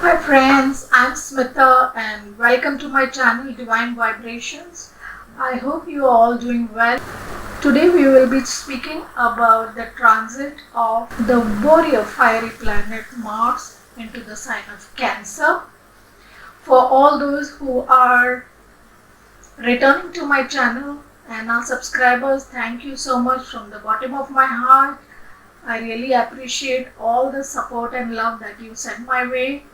Hi friends, I'm Smita and welcome to my channel Divine Vibrations. I hope you are all doing well. Today we will be speaking about the transit of the warrior fiery planet Mars into the sign of Cancer. For all those who are returning to my channel and our subscribers, thank you so much from the bottom of my heart. I really appreciate all the support and love that you send my way.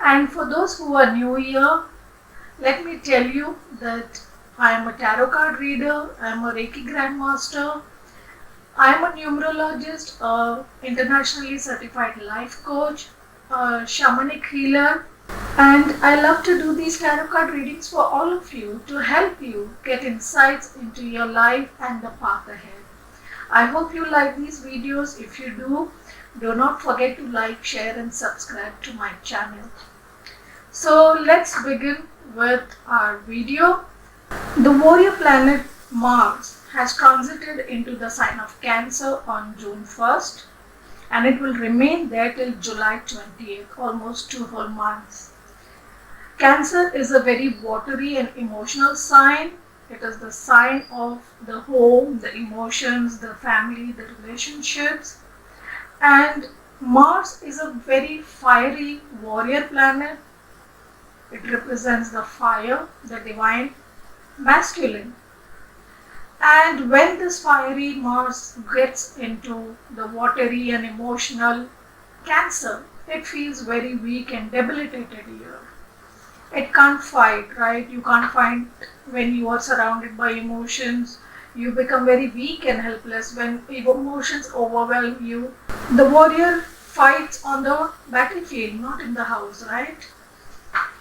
And for those who are new here, let me tell you that I am a tarot card reader, I am a Reiki Grandmaster, I am a numerologist, a internationally certified life coach, a shamanic healer, and I love to do these tarot card readings for all of you to help you get insights into your life and the path ahead. I hope you like these videos. If you do not forget to like, share and subscribe to my channel. So let's begin with our video. The warrior planet Mars has transited into the sign of Cancer on June 1st and it will remain there till July 28th, almost 2 whole months. Cancer is a very watery and emotional sign. It is the sign of the home, the emotions, the family, the relationships. And Mars is a very fiery warrior planet. It represents the fire, the divine masculine. And when this fiery Mars gets into the watery and emotional Cancer, it feels very weak and debilitated here. It can't fight, right? You can't fight when you are surrounded by emotions. You become very weak and helpless when emotions overwhelm you. The warrior fights on the battlefield, not in the house, right?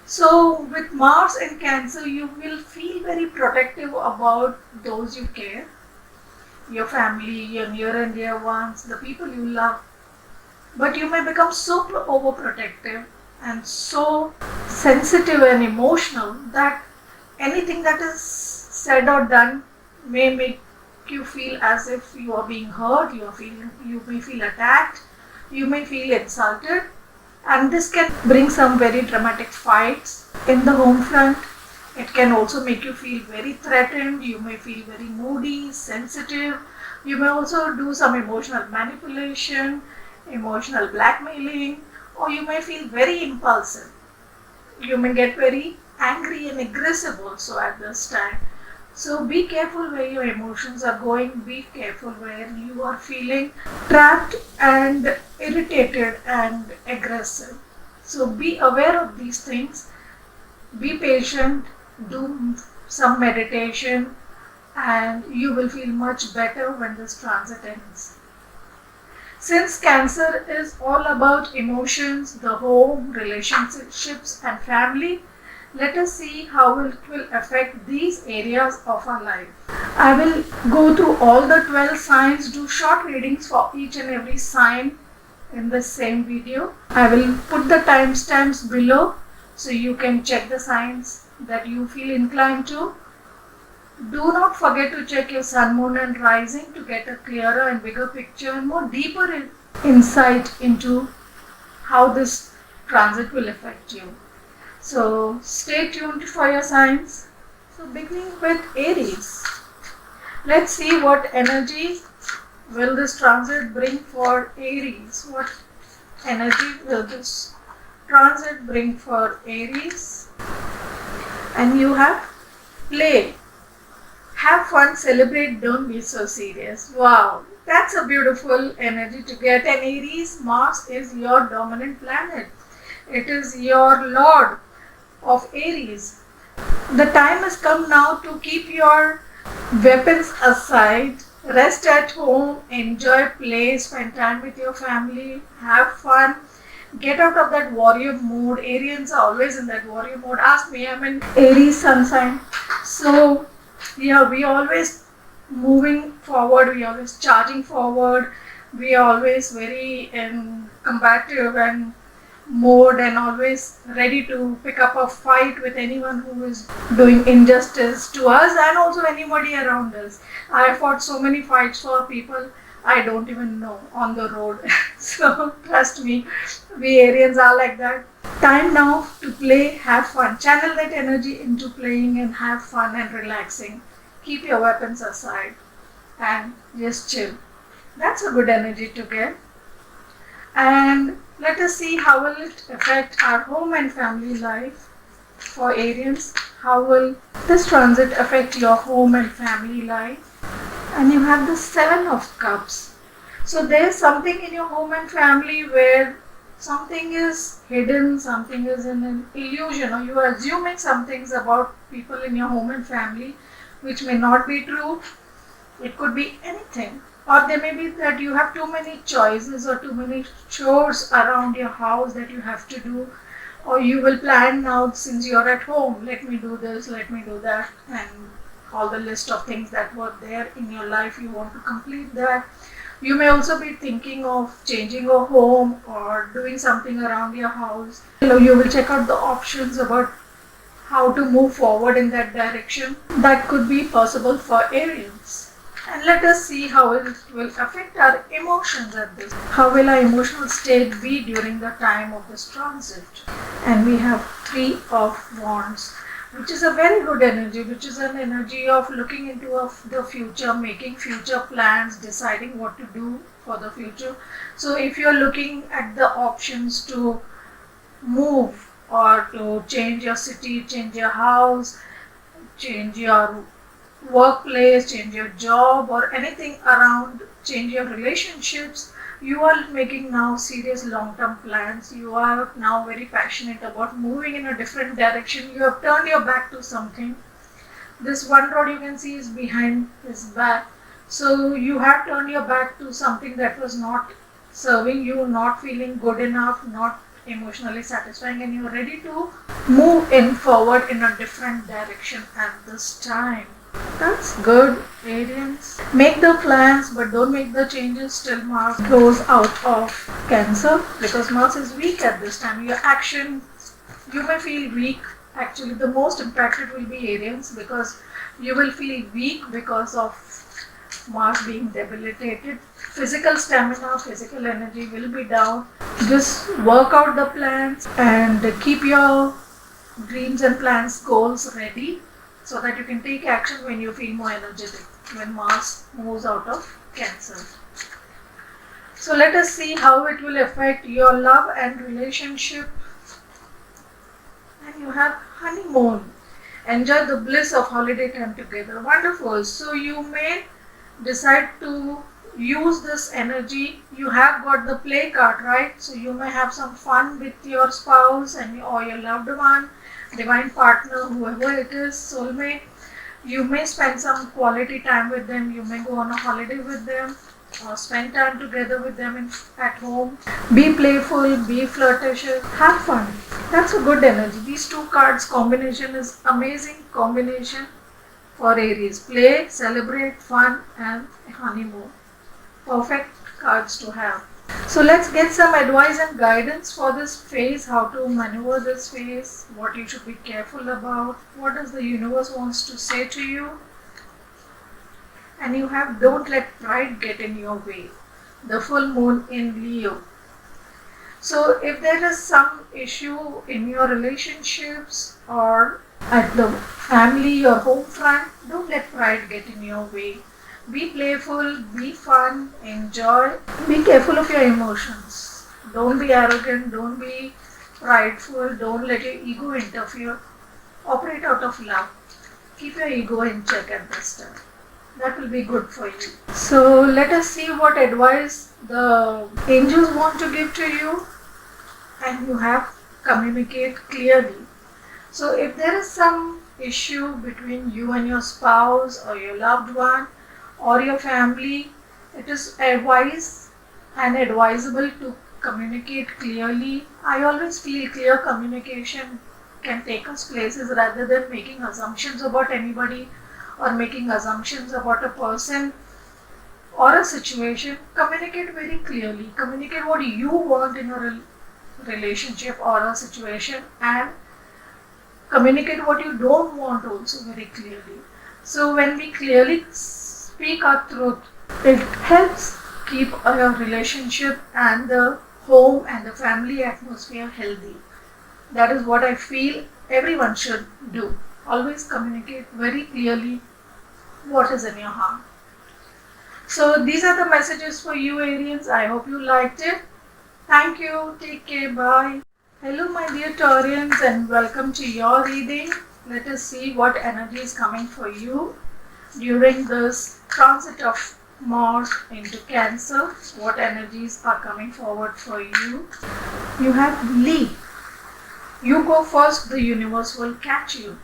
So with Mars and Cancer, you will feel very protective about those you care, your family, your near and dear ones, the people you love. But you may become so overprotective and so sensitive and emotional that anything that is said or done may make you feel as if you are being hurt, you may feel attacked, you may feel insulted. And this can bring some very dramatic fights in the home front. It can also make you feel very threatened. You may feel very moody, sensitive. You may also do some emotional manipulation, emotional blackmailing, or you may feel very impulsive. You may get very angry and aggressive also at this time. So be careful where your emotions are going. Be careful where you are feeling trapped and irritated and aggressive. So be aware of these things. Be patient. Do some meditation and you will feel much better when this transit ends. Since Cancer is all about emotions, the home, relationships and family, let us see how it will affect these areas of our life. I will go through all the 12 signs, do short readings for each and every sign in the same video. I will put the timestamps below so you can check the signs that you feel inclined to. Do not forget to check your sun, moon and rising to get a clearer and bigger picture and more deeper insight into how this transit will affect you. So stay tuned for your signs. So beginning with Aries. Let's see what energy will this transit bring for Aries. What energy will this transit bring for Aries? And you have play. Have fun, celebrate, don't be so serious. Wow, that's a beautiful energy to get. And Aries, Mars is your dominant planet. It is your lord of Aries. The time has come now to keep your weapons aside, rest at home, enjoy play, spend time with your family, have fun, get out of that warrior mood. Arians are always in that warrior mode. Ask me, I'm in Aries sun sign. So yeah, we always moving forward, we always charging forward, we are always very combative and mode and always ready to pick up a fight with anyone who is doing injustice to us and also anybody around us. I have fought so many fights for people I don't even know on the road. So trust me, we Aryans are like that. Time now to play, have fun. Channel that energy into playing and have fun and relaxing. Keep your weapons aside and just chill. That's a good energy to get. And let us see how will it affect our home and family life for Arians. How will this transit affect your home and family life? And you have the Seven of Cups. So there's something in your home and family where something is hidden, something is in an illusion, or you are assuming some things about people in your home and family which may not be true. It could be anything. Or there may be that you have too many choices or too many chores around your house that you have to do. Or you will plan now since you're at home, let me do this, let me do that, and all the list of things that were there in your life, you want to complete that. You may also be thinking of changing your home or doing something around your house. You will check out the options about how to move forward in that direction. That could be possible for Arians. And let us see how it will affect our emotions at this. How will our emotional state be during the time of this transit? And we have Three of Wands, which is a very good energy, which is an energy of looking into the future, making future plans, deciding what to do for the future. So if you're looking at the options to move or to change your city, change your house, change your workplace, change your job, or anything around, change your relationships, you are making now serious long-term plans. You are now very passionate about moving in a different direction. You have turned your back to something. This one rod you can see is behind his back. So you have turned your back to something that was not serving you, not feeling good enough, not emotionally satisfying, and you're ready to move in forward in a different direction at this time. That's good, Arians. Make the plans but don't make the changes till Mars goes out of Cancer, because Mars is weak at this time. Your action, you may feel weak. Actually, the most impacted will be Arians, because you will feel weak because of Mars being debilitated. Physical stamina, physical energy will be down. Just work out the plans and keep your dreams and plans, goals ready, so that you can take action when you feel more energetic, when Mars moves out of Cancer. So let us see how it will affect your love and relationship. And you have honeymoon. Enjoy the bliss of holiday time together. Wonderful. So you may decide to use this energy. You have got the play card, right? So you may have some fun with your spouse and or your loved one, divine partner, whoever it is, soulmate. You may spend some quality time with them. You may go on a holiday with them or spend time together with them at home. Be playful, be flirtatious, have fun. That's a good energy. These two cards combination is amazing combination for Aries. Play, celebrate, fun, and honeymoon. Perfect cards to have. So let's get some advice and guidance for this phase, how to maneuver this phase, what you should be careful about, what does the universe wants to say to you. And you have don't let pride get in your way. The full moon in Leo. So if there is some issue in your relationships or at the family or home front, don't let pride get in your way. Be playful, be fun, enjoy. Be careful of your emotions. Don't be arrogant, don't be prideful, don't let your ego interfere. Operate out of love. Keep your ego in check at this time. That will be good for you. So let us see what advice the angels want to give to you. And you have communicate clearly. So if there is some issue between you and your spouse or your loved one, or your family, it is wise and advisable to communicate clearly. I always feel clear communication can take us places rather than making assumptions about anybody or making assumptions about a person or a situation. Communicate very clearly. Communicate what you want in a relationship or a situation, and communicate what you don't want also very clearly. So when we clearly speak our truth, it helps keep our relationship and the home and the family atmosphere healthy. That is what I feel everyone should do. Always communicate very clearly what is in your heart. So these are the messages for you, Arians. I hope you liked it. Thank you. Take care. Bye. Hello, my dear Taurians, and welcome to your reading. Let us see what energy is coming for you during this transit of Mars into Cancer. What energies are coming forward for you? You have leap. You go first, the universe will catch you.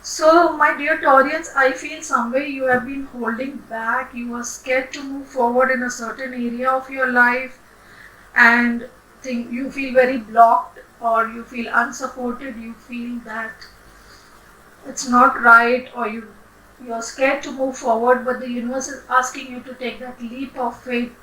So, my dear Taurians, I feel somewhere you have been holding back. You are scared to move forward in a certain area of your life, and think you feel very blocked, or you feel unsupported. You feel that it's not right, or you're scared to move forward, but the universe is asking you to take that leap of faith,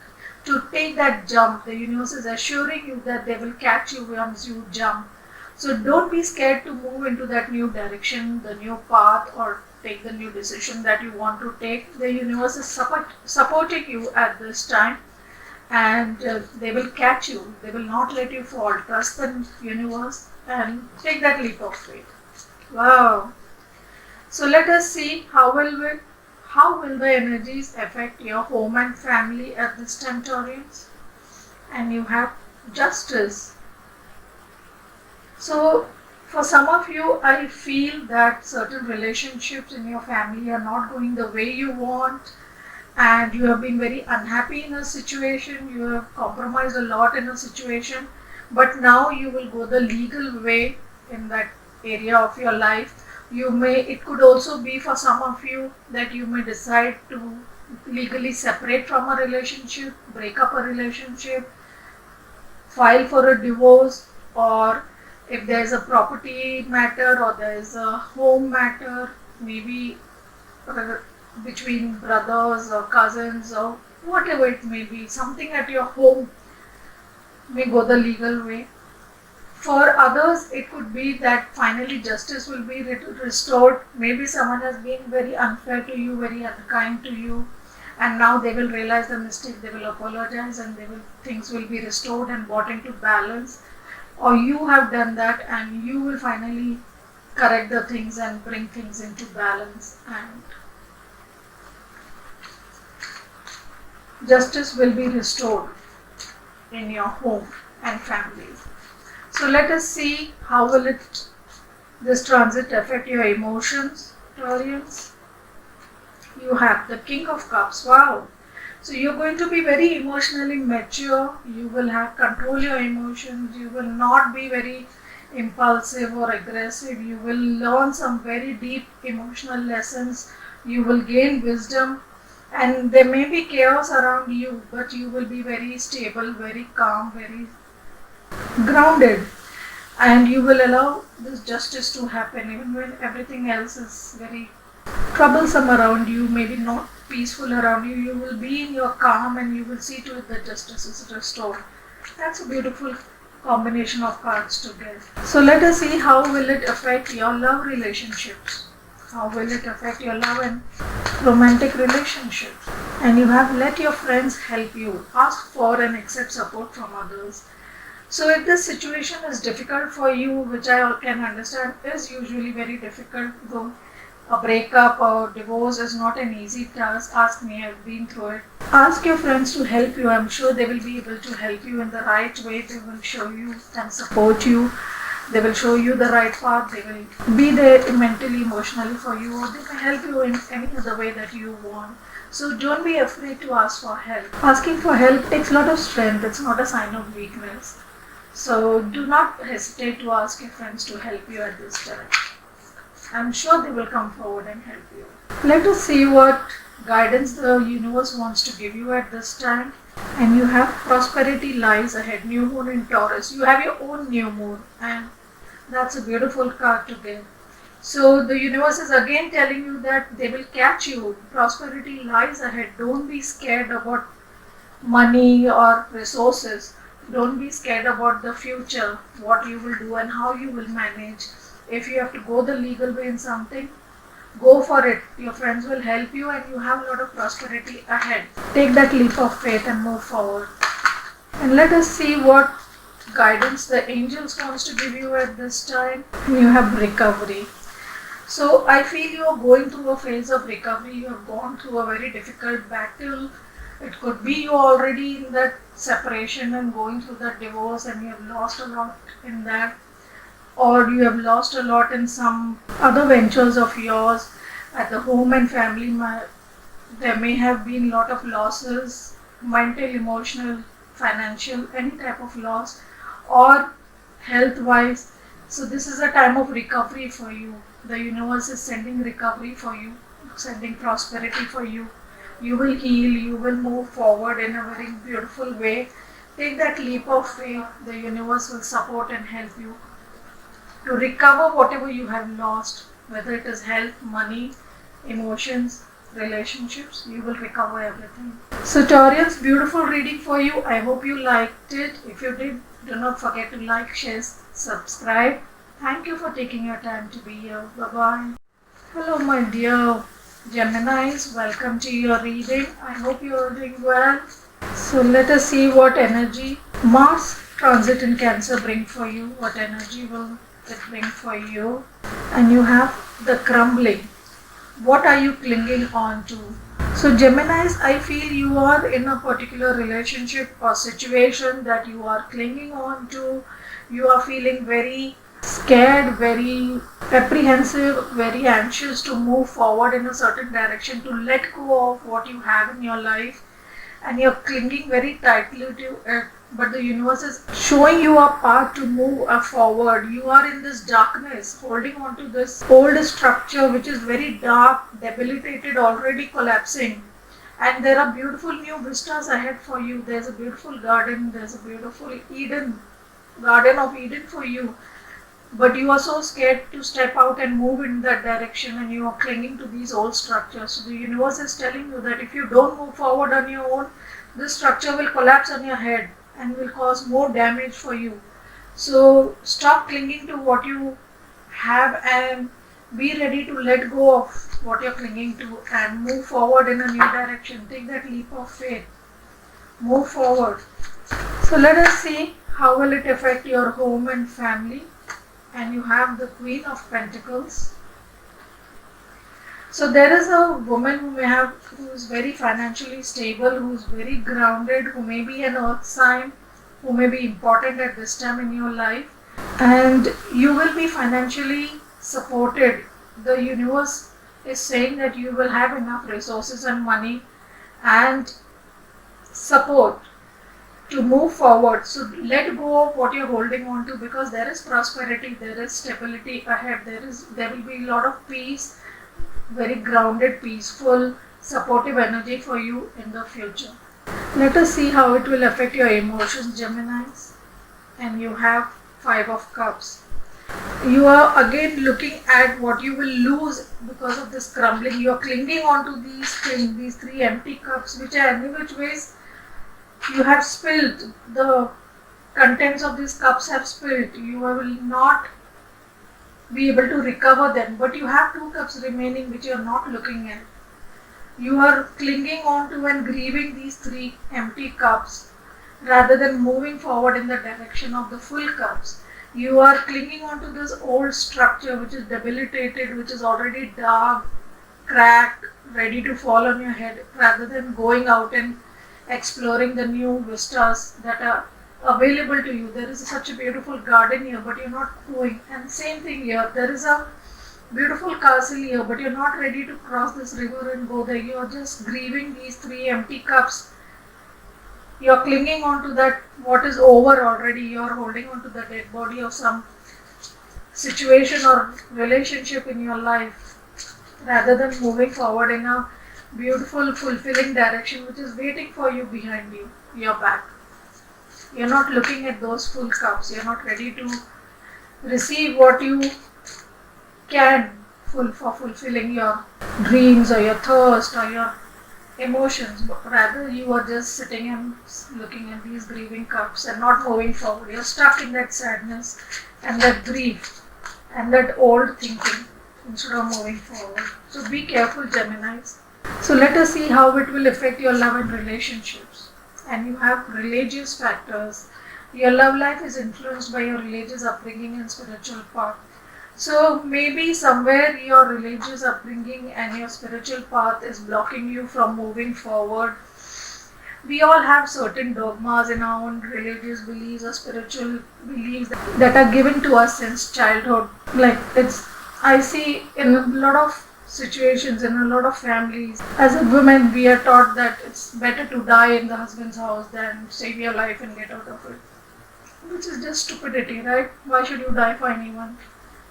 to take that jump. The universe is assuring you that they will catch you once you jump. So don't be scared to move into that new direction, the new path, or take the new decision that you want to take. The universe is supporting you at this time, and they will catch you. They will not let you fall. Trust the universe and take that leap of faith. Wow. So let us see how will the energies affect your home and family at this time, Taurians. And you have justice. So for some of you, I feel that certain relationships in your family are not going the way you want, and you have been very unhappy in a situation. You have compromised a lot in a situation, but now you will go the legal way in that area of your life. It could also be for some of you that you may decide to legally separate from a relationship, break up a relationship, file for a divorce, or if there is a property matter or there is a home matter, maybe between brothers or cousins or whatever it may be, something at your home may go the legal way. For others, it could be that finally justice will be restored. Maybe someone has been very unfair to you, very unkind to you, and now they will realize the mistake, they will apologize, and things will be restored and brought into balance. Or you have done that and you will finally correct the things and bring things into balance, and justice will be restored in your home and family. So let us see how will this transit affect your emotions, Taurians. You have the King of Cups. Wow. So you're going to be very emotionally mature. You will have control your emotions. You will not be very impulsive or aggressive. You will learn some very deep emotional lessons. You will gain wisdom, and there may be chaos around you, but you will be very stable, very calm, very grounded, and you will allow this justice to happen even when everything else is very troublesome around you, maybe not peaceful around you. You will be in your calm and you will see to it that justice is restored. That's a beautiful combination of cards to get. So let us see how will it affect your love relationships. How will it affect your love and romantic relationships? And you have let your friends help you. Ask for and accept support from others. So if this situation is difficult for you, which I can understand is usually very difficult, though a breakup or divorce is not an easy task. Ask me, I've been through it. Ask your friends to help you. I'm sure they will be able to help you in the right way. They will show you and support you. They will show you the right path. They will be there mentally, emotionally for you, or they may help you in any other way that you want. So don't be afraid to ask for help. Asking for help takes a lot of strength. It's not a sign of weakness. So do not hesitate to ask your friends to help you at this time. I'm sure they will come forward and help you. Let us see what guidance the universe wants to give you at this time. And you have prosperity lies ahead. New moon in Taurus. You have your own new moon, and that's a beautiful card to get. So the universe is again telling you that they will catch you. Prosperity lies ahead. Don't be scared about money or resources. Don't be scared about the future, what you will do and how you will manage. If you have to go the legal way in something, go for it. Your friends will help you and you have a lot of prosperity ahead. Take that leap of faith and move forward. And let us see what guidance the angels wants to give you at this time. You have recovery. So I feel you are going through a phase of recovery. You have gone through a very difficult battle. It could be you already in that separation and going through that divorce and you have lost a lot in that, or you have lost a lot in some other ventures of yours at the home and family. There may have been a lot of losses, mental, emotional, financial, any type of loss, or health wise. So this is a time of recovery for you. The universe is sending recovery for you, sending prosperity for you. You will heal, you will move forward in a very beautiful way. Take that leap of faith. The universe will support and help you to recover whatever you have lost, whether it is health, money, emotions, relationships. You will recover everything. So Taurians, beautiful reading for you. I hope you liked it. If you did, do not forget to like, share, subscribe. Thank you for taking your time to be here. Bye bye. Hello my dear Geminis, welcome to your reading. I hope you are doing well. So let us see what energy Mars transit in Cancer bring for you. What energy will it bring for you? And you have the crumbling. What are you clinging on to? So Geminis, I feel you are in a particular relationship or situation that you are clinging on to. You are feeling very scared, very apprehensive, very anxious to move forward in a certain direction, to let go of what you have in your life, and you're clinging very tightly to it. But the universe is showing you a path to move forward. You are in this darkness, holding on to this old structure which is very dark, debilitated, already collapsing. And there are beautiful new vistas ahead for you. There's a beautiful garden, there's a beautiful Garden of Eden for you. But you are so scared to step out and move in that direction, and you are clinging to these old structures. So the universe is telling you that if you don't move forward on your own, this structure will collapse on your head and will cause more damage for you. So stop clinging to what you have and be ready to let go of what you're clinging to and move forward in a new direction. Take that leap of faith. Move forward. So let us see how will it affect your home and family. And you have the Queen of Pentacles. So there is a woman who is very financially stable, who is very grounded, who may be an earth sign, who may be important at this time in your life, and you will be financially supported. The universe is saying that you will have enough resources and money and support to move forward. So let go of what you're holding on to, because there is prosperity, there is stability ahead, there will be a lot of peace, very grounded, peaceful, supportive energy for you in the future. Let us see how it will affect your emotions, Geminis. And you have Five of Cups. You are again looking at what you will lose because of this crumbling. You are clinging on to these things, these three empty cups, which are any which ways you have spilled. The contents of these cups have spilled. You will not be able to recover them, but you have two cups remaining which you are not looking at. You are clinging on to and grieving these three empty cups rather than moving forward in the direction of the full cups. You are clinging on to this old structure which is debilitated, which is already dark, cracked, ready to fall on your head, rather than going out and exploring the new vistas that are available to you. There is such a beautiful garden here, but you're not going. And same thing here. There is a beautiful castle here, but you're not ready to cross this river and go there. You're just grieving these three empty cups. You're clinging on to that what is over already. You're holding on to the dead body of some situation or relationship in your life, rather than moving forward in a beautiful, fulfilling direction which is waiting for you behind you, your back. You're not looking at those full cups. You're not ready to receive what you can for fulfilling your dreams or your thirst or your emotions. But rather, you are just sitting and looking at these grieving cups and not moving forward. You're stuck in that sadness and that grief and that old thinking instead of moving forward. So be careful, Geminis. So let us see how it will affect your love and relationships. And you have religious factors. Your love life is influenced by your religious upbringing and spiritual path. So maybe somewhere your religious upbringing and your spiritual path is blocking you from moving forward. We all have certain dogmas in our own religious beliefs or spiritual beliefs that are given to us since childhood. Like I see in a lot of situations, in a lot of families, as a woman, we are taught that it's better to die in the husband's house than save your life and get out of it. Which is just stupidity, right? Why should you die for anyone?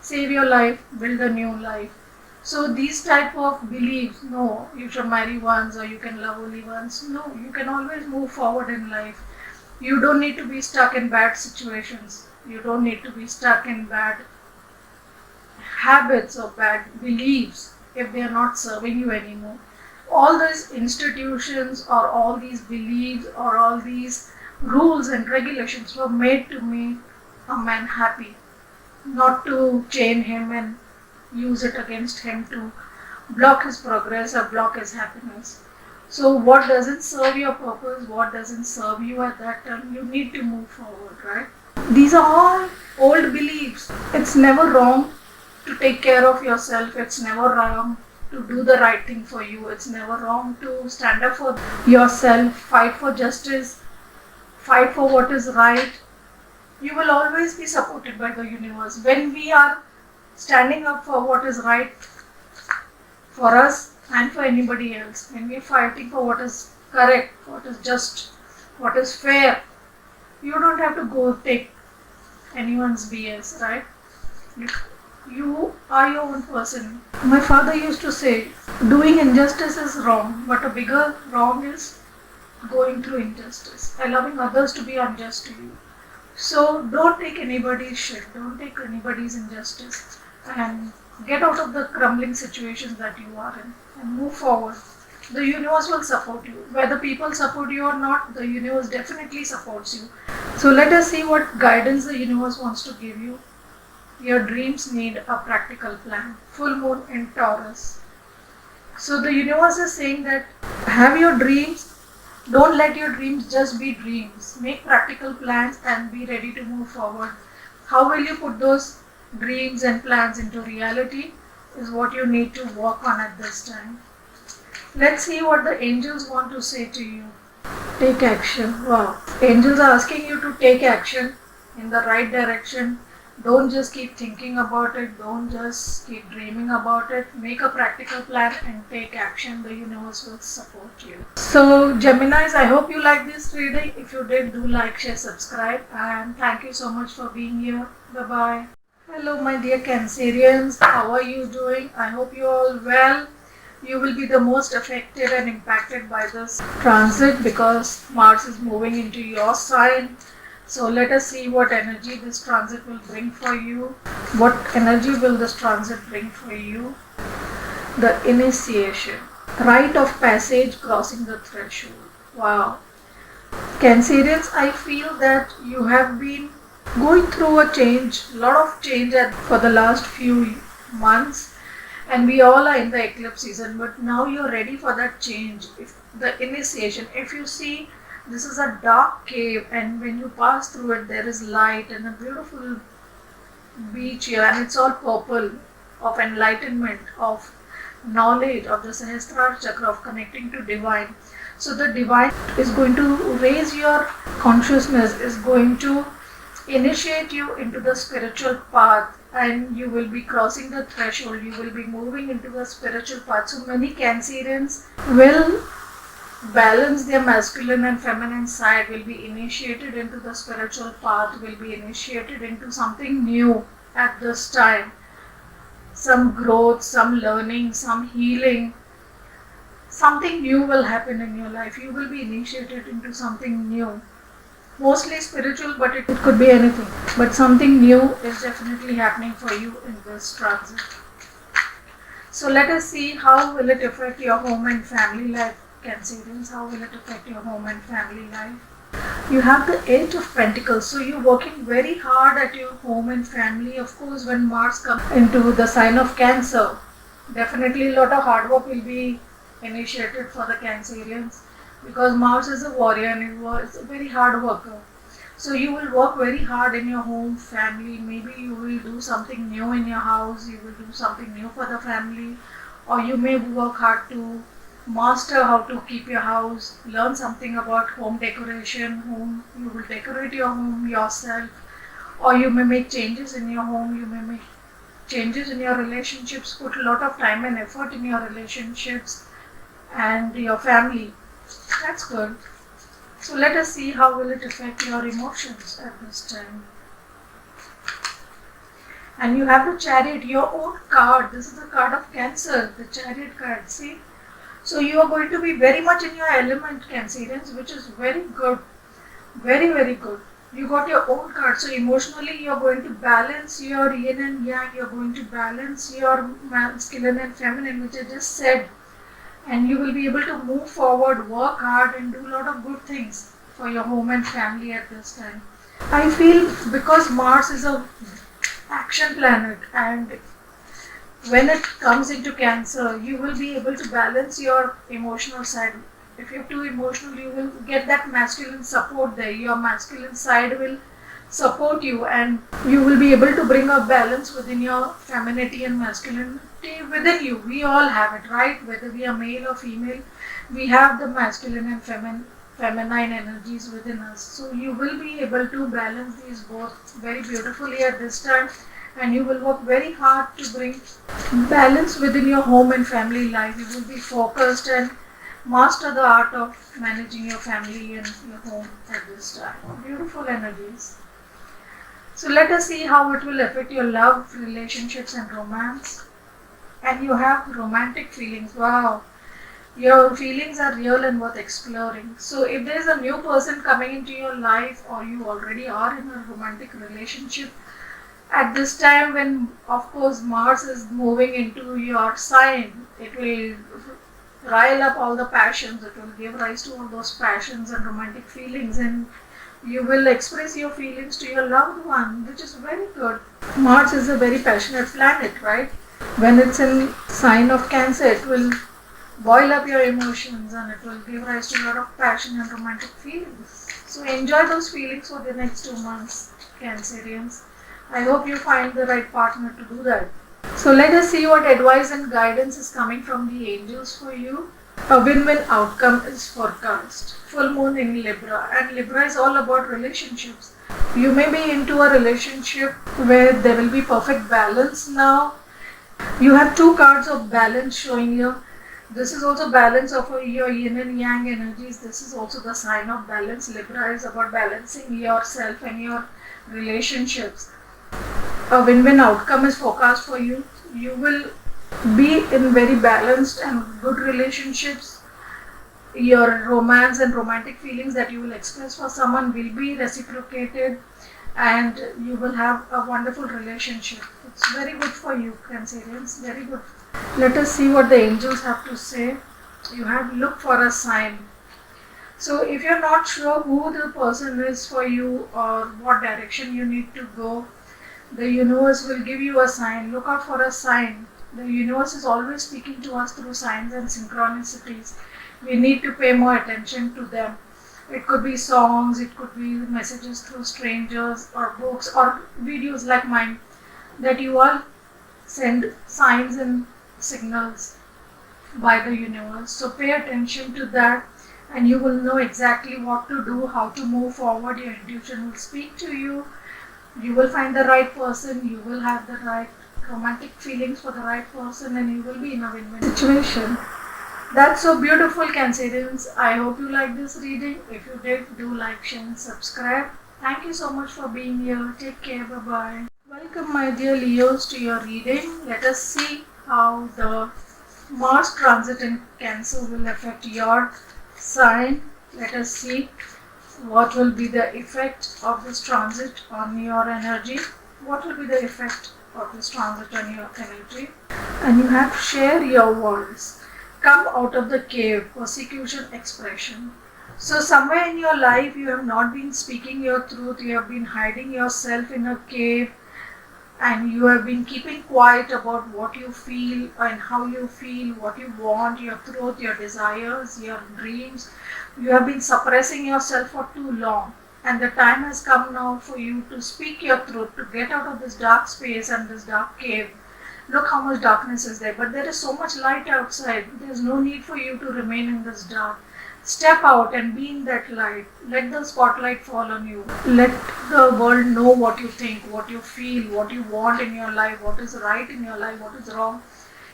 Save your life, build a new life. So these type of beliefs, no, you should marry once or you can love only once. No, you can always move forward in life. You don't need to be stuck in bad situations. You don't need to be stuck in bad habits or bad beliefs if they are not serving you anymore. All these institutions or all these beliefs or all these rules and regulations were made to make a man happy, not to chain him and use it against him to block his progress or block his happiness. So, what doesn't serve your purpose, what doesn't serve you at that time, you need to move forward, right? These are all old beliefs. It's never wrong to take care of yourself, it's never wrong to do the right thing for you, it's never wrong to stand up for yourself, fight for justice, fight for what is right. You will always be supported by the universe. When we are standing up for what is right for us and for anybody else, when we are fighting for what is correct, what is just, what is fair, you don't have to go take anyone's BS, right? You are your own person. My father used to say, doing injustice is wrong, but a bigger wrong is going through injustice, allowing others to be unjust to you. So don't take anybody's shit, don't take anybody's injustice, and get out of the crumbling situations that you are in and move forward. The universe will support you. Whether people support you or not, the universe definitely supports you. So let us see what guidance the universe wants to give you. Your dreams need a practical plan. Full moon in Taurus. So the universe is saying that have your dreams. Don't let your dreams just be dreams. Make practical plans and be ready to move forward. How will you put those dreams and plans into reality is what you need to work on at this time. Let's see what the angels want to say to you. Take action. Wow. Angels are asking you to take action in the right direction. Don't just keep thinking about it. Don't just keep dreaming about it. Make a practical plan and take action. The universe will support you. So Geminis, I hope you like this reading. If you did, do like, share, subscribe, and thank you so much for being here. Bye-bye. Hello my dear Cancerians. How are you doing? I hope you are all well. You will be the most affected and impacted by this transit because Mars is moving into your sign. So let us see what energy this transit will bring for you. What energy will this transit bring for you? The initiation. Rite of passage crossing the threshold. Wow. Cancerians, I feel that you have been going through a change, lot of change for the last few months. And we all are in the eclipse season, but now you're ready for that change. If the initiation, if you see, this is a dark cave, and when you pass through it, there is light and a beautiful beach here, and it's all purple of enlightenment, of knowledge, of the Sahasrara chakra, of connecting to divine. So the divine is going to raise your consciousness, is going to initiate you into the spiritual path, and you will be crossing the threshold, you will be moving into the spiritual path. So many Cancerians will balance their masculine and feminine side, will be initiated into the spiritual path, will be initiated into something new at this time. Some growth, some learning, some healing, something new will happen in your life. You will be initiated into something new. Mostly spiritual, but it could be anything. But something new is definitely happening for you in this transit. So let us see how will it affect your home and family life, Cancerians. How will it affect your home and family life? You have the Eight of Pentacles. So you're working very hard at your home and family. Of course, when Mars comes into the sign of Cancer, definitely a lot of hard work will be initiated for the Cancerians. Because Mars is a warrior and he was a very hard worker. So you will work very hard in your home, family. Maybe you will do something new in your house. You will do something new for the family, or you may work hard to master how to keep your house. Learn something about home decoration. Home, you will decorate your home yourself, or you may make changes in your home. You may make changes in your relationships. Put a lot of time and effort in your relationships and your family. That's good. So let us see how will it affect your emotions at this time. And you have the Chariot, your own card. This is the card of Cancer, the Chariot card. See? So you are going to be very much in your element, Cancerians, which is very good. Very, very good. You got your own card. So emotionally you are going to balance your yin and yang. You are going to balance your masculine and feminine, which I just said. And you will be able to move forward, work hard, and do a lot of good things for your home and family at this time. I feel because Mars is a action planet, and when it comes into Cancer, you will be able to balance your emotional side. If you're too emotional, you will get that masculine support there. Your masculine side will support you, and you will be able to bring a balance within your femininity and masculinity within you. We all have it, right? Whether we are male or female, we have the masculine and feminine energies within us. So you will be able to balance these both very beautifully at this time, and you will work very hard to bring balance within your home and family life. You will be focused and master the art of managing your family and your home at this time. Beautiful energies. So let us see how it will affect your love, relationships and romance. And you have romantic feelings. Wow. Your feelings are real and worth exploring. So if there is a new person coming into your life, or you already are in a romantic relationship, at this time when of course Mars is moving into your sign, it will rile up all the passions. It will give rise to all those passions and romantic feelings, and you will express your feelings to your loved one, which is very good. Mars is a very passionate planet, right? When it's in sign of Cancer, it will boil up your emotions and it will give rise to a lot of passion and romantic feelings. So enjoy those feelings for the next 2 months, Cancerians. I hope you find the right partner to do that. So let us see what advice and guidance is coming from the angels for you. A win-win outcome is forecast. Full moon in Libra, and Libra is all about relationships. You may be into a relationship where there will be perfect balance now. You have 2 cards of balance showing you. This is also balance of your yin and yang energies. This is also the sign of balance. Libra is about balancing yourself and your relationships. A win-win outcome is forecast for you. You will be in very balanced and good relationships. Your romance and romantic feelings that you will express for someone will be reciprocated, and you will have a wonderful relationship. It's very good for you, Cancerians. Very good. Let us see what the angels have to say. You have to look for a sign. So if you're not sure who the person is for you or what direction you need to go, the universe will give you a sign. Look out for a sign. The universe is always speaking to us through signs and synchronicities. We need to pay more attention to them. It could be songs, it could be messages through strangers, or books, or videos like mine, that you all send signs and signals by the universe. So pay attention to that, and you will know exactly what to do, how to move forward. Your intuition will speak to you. You will find the right person. You will have the right romantic feelings for the right person, and you will be in a win-win situation. That's so beautiful, Cancerians. I hope you liked this reading. If you did, do like, share and subscribe. Thank you so much for being here. Take care. Bye-bye. Welcome, my dear Leos, to your reading. Let us see how the Mars transit in Cancer will affect your sign. Let us see what will be the effect of this transit on your energy. What will be the effect of this transit on your energy? And you have to share your voice. Come out of the cave, persecution expression. So somewhere in your life you have not been speaking your truth. You have been hiding yourself in a cave, and you have been keeping quiet about what you feel and how you feel, what you want, your truth, your desires, your dreams. You have been suppressing yourself for too long, And the time has come now for you to speak your truth, to get out of this dark space and this dark cave. Look how much darkness is there, but there is so much light outside. There's no need for you to remain in this dark. Step out and be in that light. Let the spotlight fall on you. Let the world know what you think, what you feel, what you want in your life, what is right in your life, what is wrong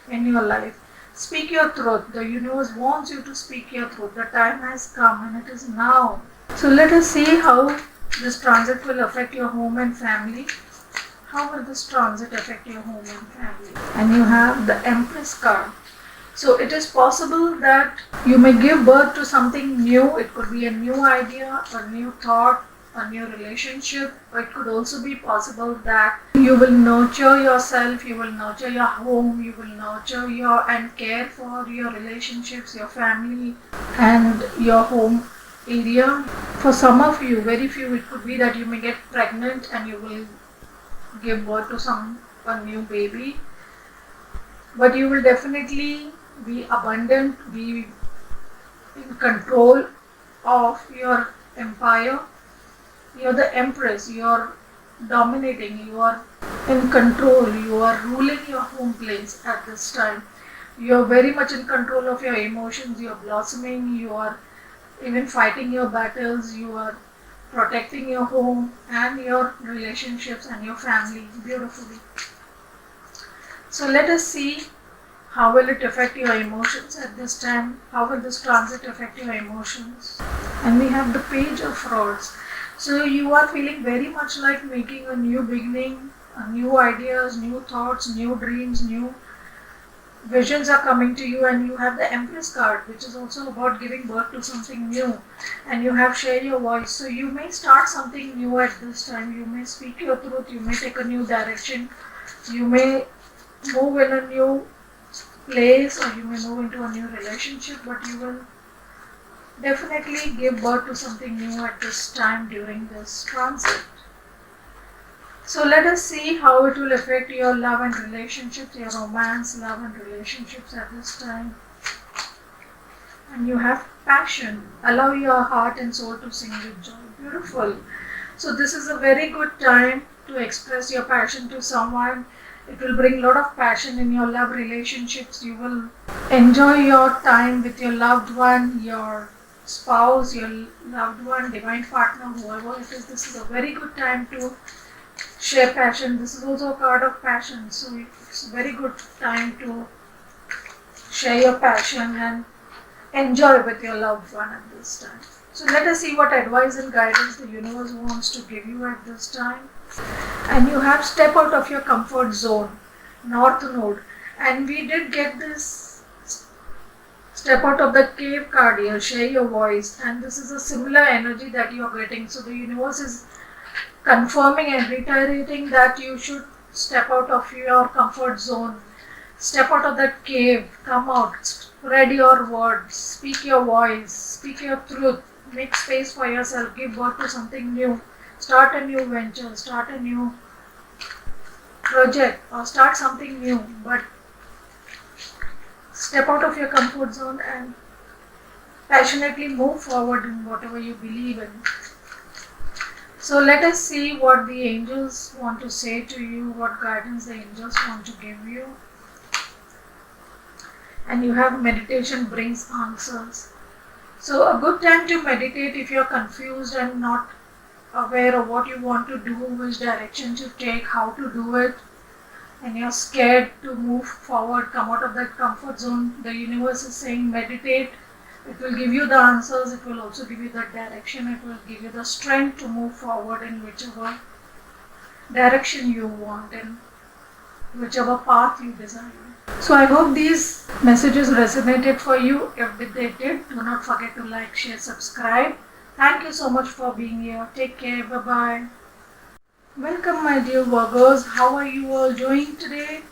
in your life. Speak your truth. The universe wants you to speak your truth. The time has come and it is now. So let us see how this transit will affect your home and family. How will this transit affect your home and family? And you have the Empress card. So it is possible that you may give birth to something new. It could be a new idea, a new thought, a new relationship. Or it could also be possible that you will nurture yourself, you will nurture your home, you will nurture your and care for your relationships, your family and your home area. For some of you, very few, it could be that you may get pregnant and you will give birth to a new baby. But you will definitely be abundant, be in control of your empire. You're the Empress, you're dominating, you are in control, you are ruling your home place at this time. You're very much in control of your emotions, you're blossoming, you are even fighting your battles, you are protecting your home and your relationships and your family beautifully. So let us see how will it affect your emotions at this time? How will this transit affect your emotions? And we have the Page of Rods. So you are feeling very much like making a new beginning, new ideas, new thoughts, new dreams, new visions are coming to you, and you have the Empress card, which is also about giving birth to something new. And you have Share Your Voice. So you may start something new at this time. You may speak your truth. You may take a new direction. You may move in a new place, or you may move into a new relationship, but you will definitely give birth to something new at this time during this transit. So let us see how it will affect your love and relationships, your romance, love and relationships at this time. And you have Passion. Allow your heart and soul to sing with joy. Beautiful. So this is a very good time to express your passion to someone. It will bring a lot of passion in your love relationships. You will enjoy your time with your loved one, your spouse, your loved one, divine partner, whoever it is. This is a very good time to share passion. This is also a card of passion. So it's a very good time to share your passion and enjoy with your loved one at this time. So let us see what advice and guidance the universe wants to give you at this time. And you have Step Out of Your Comfort Zone, North Node. And we did get this Step Out of the Cave card here, Share Your Voice. And this is a similar energy that you are getting. So the universe is confirming and reiterating that you should step out of your comfort zone. Step out of that cave, come out, spread your words, speak your voice, speak your truth, make space for yourself, give birth to something new, start a new venture, start a new project, or start something new. But step out of your comfort zone and passionately move forward in whatever you believe in. So let us see what the angels want to say to you, what guidance the angels want to give you. And you have Meditation Brings Answers. So a good time to meditate if you're confused and not aware of what you want to do, which direction to take, how to do it, and you're scared to move forward, come out of that comfort zone. The universe is saying meditate. It will give you the answers, it will also give you the direction, it will give you the strength to move forward in whichever direction you want and whichever path you desire. So I hope these messages resonated for you. If they did, do not forget to like, share, subscribe. Thank you so much for being here. Take care. Bye-bye. Welcome my dear Virgos. How are you all doing today?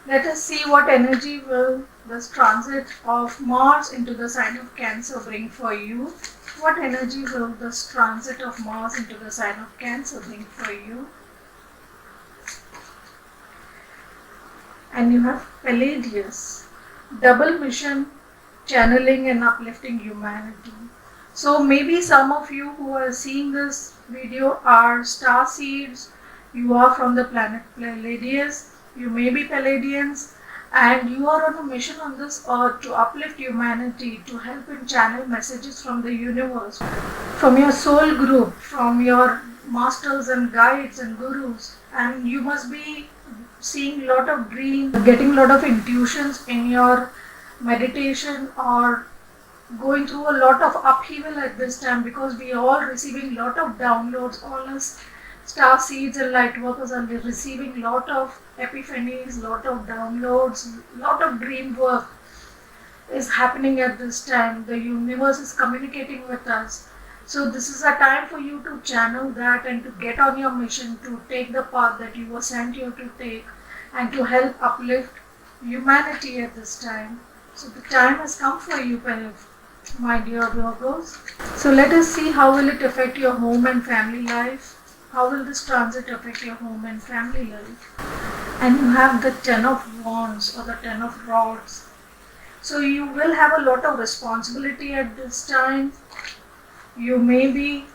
Let us see what energy will this transit of Mars into the sign of Cancer bring for you. What energy will this transit of Mars into the sign of Cancer bring for you? And you have Palladius, double mission, channeling and uplifting humanity. So maybe some of you who are seeing this video are star seeds, you are from the planet Pleiades, you may be Palladians, and you are on a mission on this earth to uplift humanity, to help and channel messages from the universe, from your soul group, from your masters and guides and gurus. And you must be seeing lot of dreams, getting lot of intuitions in your meditation, or going through a lot of upheaval at this time, because we are all receiving lot of downloads. All us star seeds and light workers are receiving lot of epiphanies, lot of downloads, lot of dream work is happening at this time. The universe is communicating with us. So this is a time for you to channel that and to get on your mission, to take the path that you were sent here to take, and to help uplift humanity at this time. So the time has come for you, my dear Virgos. So let us see how will it affect your home and family life. How will this transit affect your home and family life? And you have the 10 of Wands or the 10 of Rods. So you will have a lot of responsibility at this time. You may be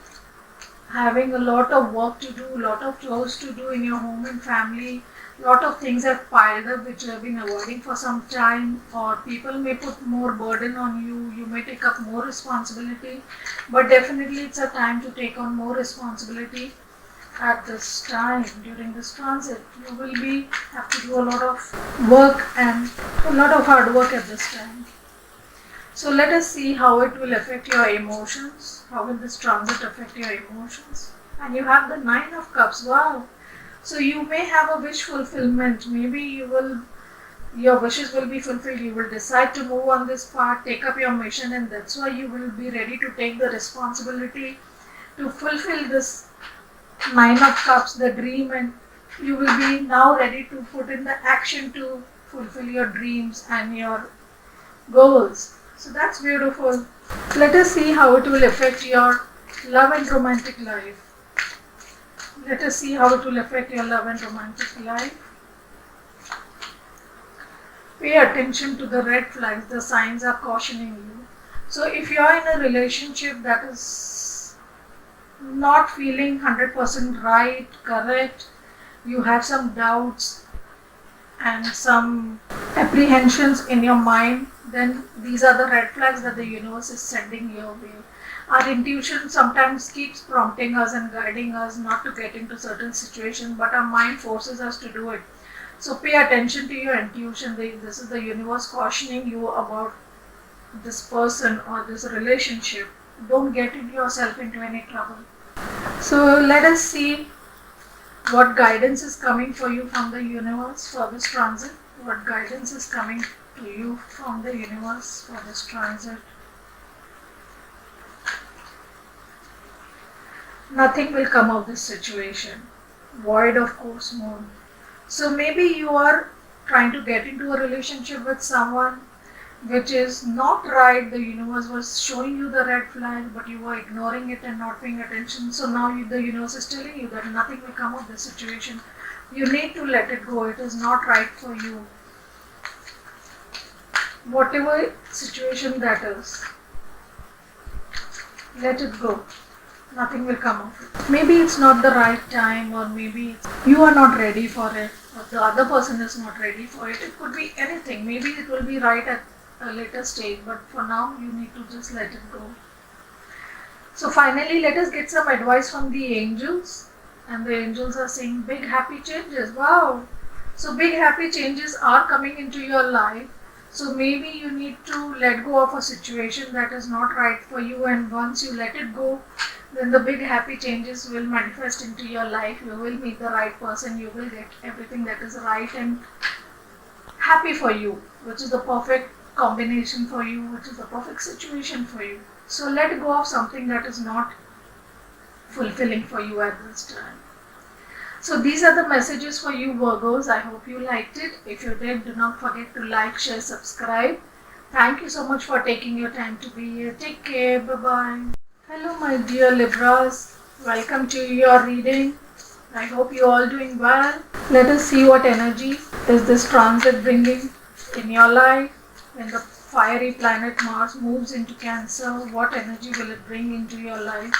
having a lot of work to do, a lot of chores to do in your home and family. Lot of things have piled up which you have been avoiding for some time, or people may put more burden on you. You may take up more responsibility, but definitely it's a time to take on more responsibility at this time. During this transit, you will be have to do a lot of work and a lot of hard work at this time. So let us see how it will affect your emotions. How will this transit affect your emotions? And you have the 9 of Cups. Wow. So you may have a wish fulfillment. Maybe your wishes will be fulfilled. You will decide to move on this path, take up your mission, and that's why you will be ready to take the responsibility to fulfill this 9 of Cups, the dream, and you will be now ready to put in the action to fulfill your dreams and your goals. So that's beautiful. Let us see how it will affect your love and romantic life. Let us see how it will affect your love and romantic life. Pay attention to the red flags. The signs are cautioning you. So if you are in a relationship that is not feeling 100% right, correct, you have some doubts and some apprehensions in your mind, then these are the red flags that the universe is sending your way. Our intuition sometimes keeps prompting us and guiding us not to get into certain situations, but our mind forces us to do it. So pay attention to your intuition. This is the universe cautioning you about this person or this relationship. Don't get yourself into any trouble. So let us see what guidance is coming for you from the universe for this transit. What guidance is coming to you from the universe for this transit. Nothing will come of this situation. Void of course moon. So maybe you are trying to get into a relationship with someone which is not right. The universe was showing you the red flag, but you were ignoring it and not paying attention. So now the universe is telling you that nothing will come of this situation. You need to let it go. It is not right for you. Whatever situation that is, let it go. Nothing will come of it. Maybe it's not the right time, or maybe you are not ready for it, or the other person is not ready for it. It could be anything. Maybe it will be right at a later stage, but for now you need to just let it go. So finally, let us get some advice from the angels. And the angels are saying big happy changes. Wow! So big happy changes are coming into your life. So maybe you need to let go of a situation that is not right for you, and once you let it go, then the big happy changes will manifest into your life. You will meet the right person. You will get everything that is right and happy for you, which is the perfect combination for you, which is the perfect situation for you. So let go of something that is not fulfilling for you at this time. So these are the messages for you Virgos. I hope you liked it. If you did, do not forget to like, share, subscribe. Thank you so much for taking your time to be here. Take care. Bye-bye. Hello my dear Libras. Welcome to your reading. I hope you all doing well. Let us see what energy is this transit bringing in your life in the fiery planet Mars moves into Cancer, what energy will it bring into your life?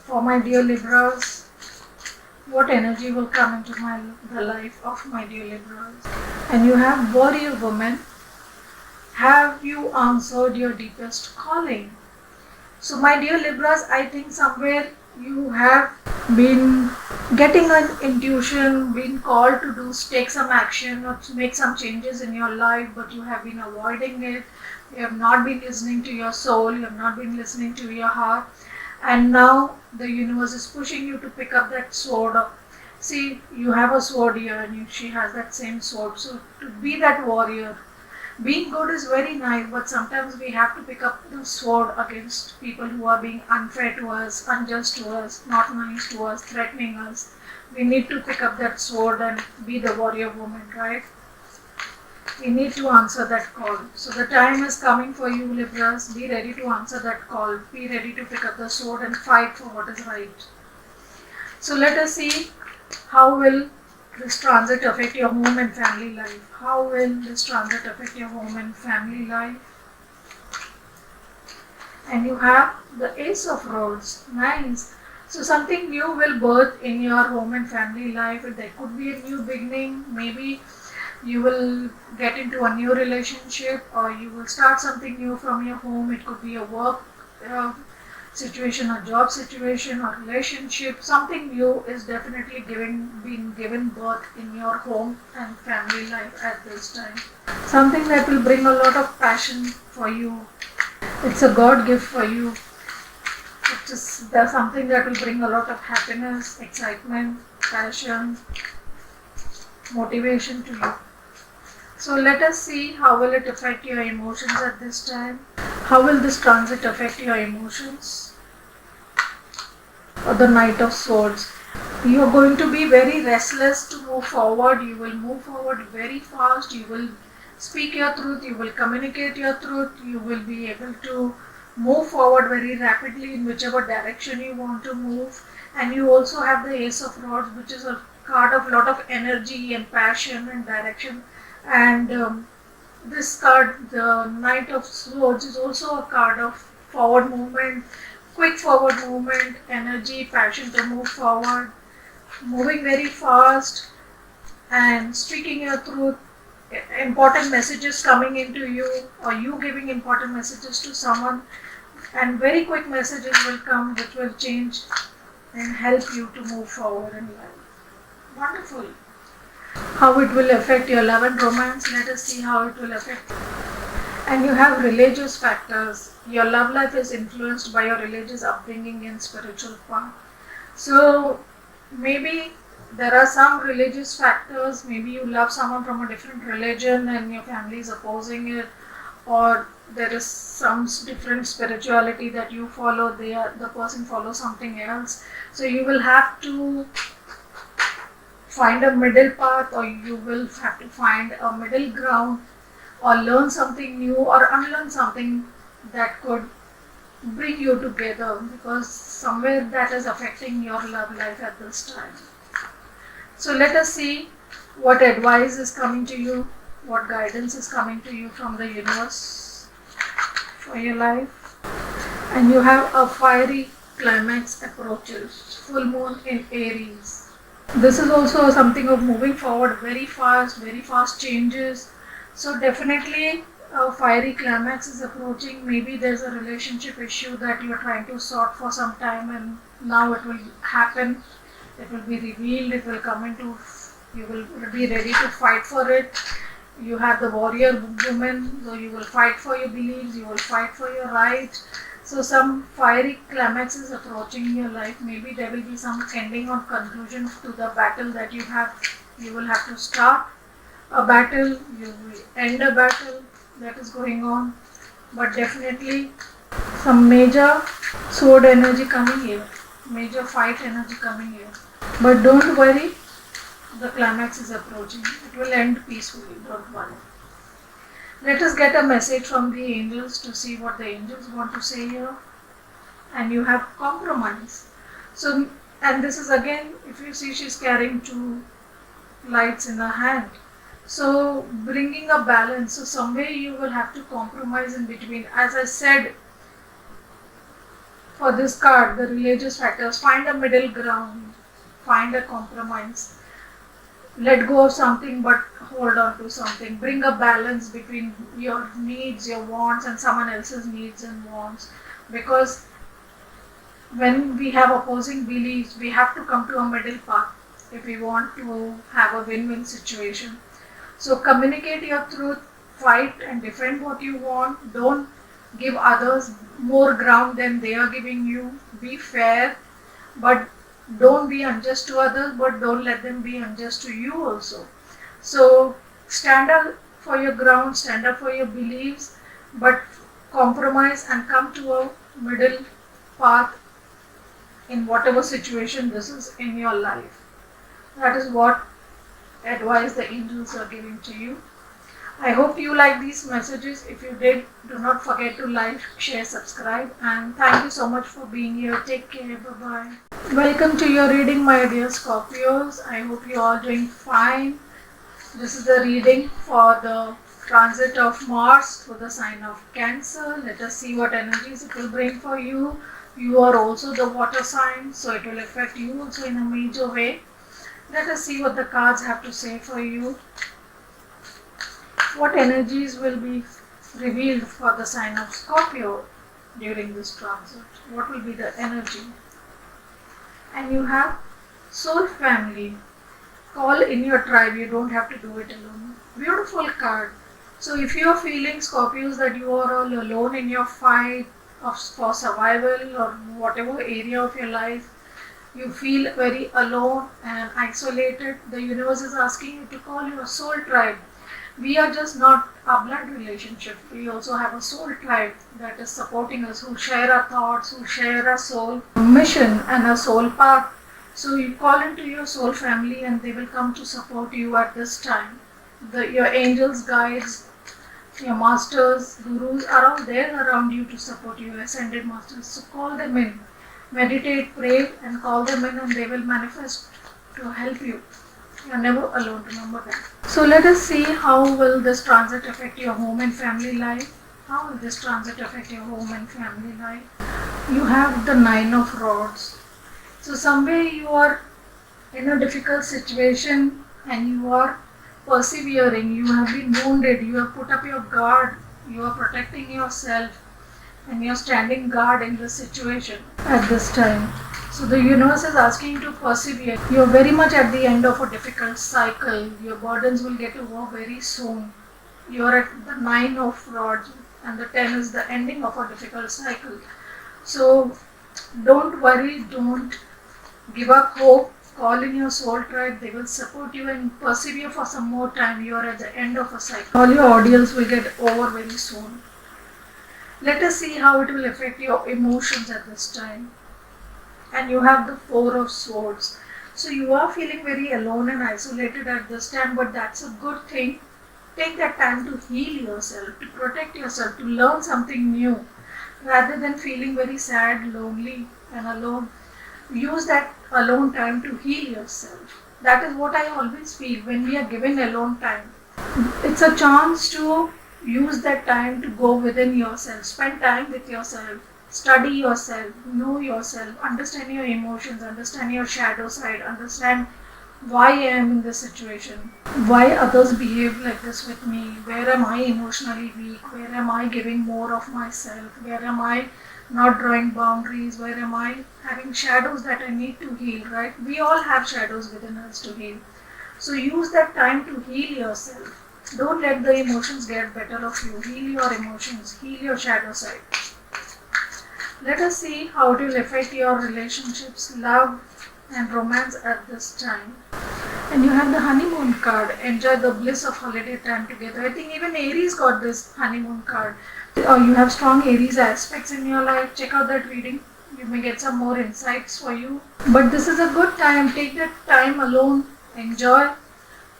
For my dear Libras, what energy will come into the life of my dear Libras? And you have Warrior Woman. Have you answered your deepest calling? So my dear Libras, I think somewhere you have been getting an intuition, been called to take some action or to make some changes in your life, but you have been avoiding it. You have not been listening to your soul, you have not been listening to your heart, and now the universe is pushing you to pick up that sword. See, you have a sword here and she has that same sword. So to be that warrior, being good is very nice, but sometimes we have to pick up the sword against people who are being unfair to us, unjust to us, not nice to us, threatening us. We need to pick up that sword and be the warrior woman, right? We need to answer that call. So the time is coming for you, Libras. Be ready to answer that call. Be ready to pick up the sword and fight for what is right. So let us see how will this transit affect your home and family life. How will this transit affect your home and family life? And you have the Ace of Swords. Nice. So something new will birth in your home and family life. There could be a new beginning. Maybe you will get into a new relationship or you will start something new from your home. It could be a work situation, a job situation, or relationship. Something new is definitely being given birth in your home and family life at this time. Something that will bring a lot of passion for you. It's a God gift for you. There's something that will bring a lot of happiness, excitement, passion, motivation to you. So let us see how will it affect your emotions at this time. How will this transit affect your emotions? Or the Knight of Swords. You are going to be very restless to move forward. You will move forward very fast. You will speak your truth. You will communicate your truth. You will be able to move forward very rapidly in whichever direction you want to move. And you also have the Ace of Swords, which is a card of lot of energy and passion and direction. And this card, the Knight of Swords, is also a card of forward movement, quick forward movement, energy, passion to move forward, moving very fast and speaking your truth, important messages coming into you or you giving important messages to someone, and very quick messages will come which will change and help you to move forward in life. Wonderful. How it will affect your love and romance. Let us see how it will affect. And you have religious factors. Your love life is influenced by your religious upbringing and spiritual path. So maybe there are some religious factors. Maybe you love someone from a different religion and your family is opposing it, or there is some different spirituality that you follow. The person follows something else. So you will have to find a middle path, or you will have to find a middle ground, or learn something new or unlearn something that could bring you together, because somewhere that is affecting your love life at this time. So let us see what advice is coming to you, what guidance is coming to you from the universe for your life. And you have a fiery climax approaches, full moon in Aries. This is also something of moving forward very fast changes. So definitely a fiery climax is approaching. Maybe there's a relationship issue that you're trying to sort for some time and now it will happen. It will be revealed, it will come into, you will be ready to fight for it. You have the warrior woman, so you will fight for your beliefs, you will fight for your right. So some fiery climax is approaching in your life. Maybe there will be some ending or conclusion to the battle that you have. You will have to start a battle, you will end a battle that is going on. But definitely some major sword energy coming here, major fight energy coming here. But don't worry, the climax is approaching. It will end peacefully, don't worry. Let us get a message from the angels to see what the angels want to say here. And you have compromise. So, and this is again, if you see, she's carrying two lights in her hand. So bringing a balance, so somewhere you will have to compromise in between. As I said, for this card, the religious factors, find a middle ground, find a compromise, let go of something but hold on to something, bring a balance between your needs, your wants, and someone else's needs and wants. Because when we have opposing beliefs, we have to come to a middle path if we want to have a win-win situation. So communicate your truth, fight and defend what you want. Don't give others more ground than they are giving you. Be fair, but don't be unjust to others, but don't let them be unjust to you also. So stand up for your ground, stand up for your beliefs, but compromise and come to a middle path in whatever situation this is in your life. That is what advice the angels are giving to you. I hope you like these messages. If you did, do not forget to like, share, subscribe, and thank you so much for being here. Take care. Bye bye. Welcome to your reading, my dear Scorpios. I hope you are doing fine. This is the reading for the transit of Mars through the sign of Cancer. Let us see what energies it will bring for you. You are also the water sign, so it will affect you also in a major way. Let us see what the cards have to say for you. What energies will be revealed for the sign of Scorpio during this transit? What will be the energy? And you have Soul Family. Call in your tribe. You don't have to do it alone. Beautiful card. So if you are feeling, Scorpios, that you are all alone in your fight for survival or whatever area of your life, you feel very alone and isolated, the universe is asking you to call your soul tribe. We are just not a blood relationship. We also have a soul tribe that is supporting us, who share our thoughts, who share our soul mission and our soul path. So you call into your soul family and they will come to support you at this time. Your angels, guides, your masters, gurus are all there around you to support you, ascended masters. So call them in. Meditate, pray and call them in and they will manifest to help you. You are never alone, remember that. So let us see how will this transit affect your home and family life. How will this transit affect your home and family life? You have the Nine of Rods. So somewhere you are in a difficult situation and you are persevering. You have been wounded. You have put up your guard. You are protecting yourself and you are standing guard in this situation at this time. So the universe is asking you to persevere. You are very much at the end of a difficult cycle. Your burdens will get over very soon. You are at the Nine of Rods and the 10 is the ending of a difficult cycle. So don't worry, don't give up hope. Call in your soul tribe. They will support you and persevere for some more time. You are at the end of a cycle. All your ordeals will get over very soon. Let us see how it will affect your emotions at this time. And you have the Four of Swords. So you are feeling very alone and isolated at this time, but that's a good thing. Take that time to heal yourself, to protect yourself, to learn something new. Rather than feeling very sad, lonely and alone, use that alone time to heal yourself. That is what I always feel when we are given alone time. It's a chance to use that time to go within yourself, spend time with yourself, study yourself, know yourself, understand your emotions, understand your shadow side, understand why I am in this situation, why others behave like this with me, where am I emotionally weak, where am I giving more of myself, where am I not drawing boundaries, where am I having shadows that I need to heal, right? We all have shadows within us to heal. So use that time to heal yourself. Don't let the emotions get better of you. Heal your emotions, heal your shadow side. Let us see how it will affect your relationships, love and romance at this time. And you have the honeymoon card. Enjoy the bliss of holiday time together. I think even Aries got this honeymoon card. Or you have strong Aries aspects in your life. Check out that reading. You may get some more insights for you. But this is a good time. Take that time alone. Enjoy.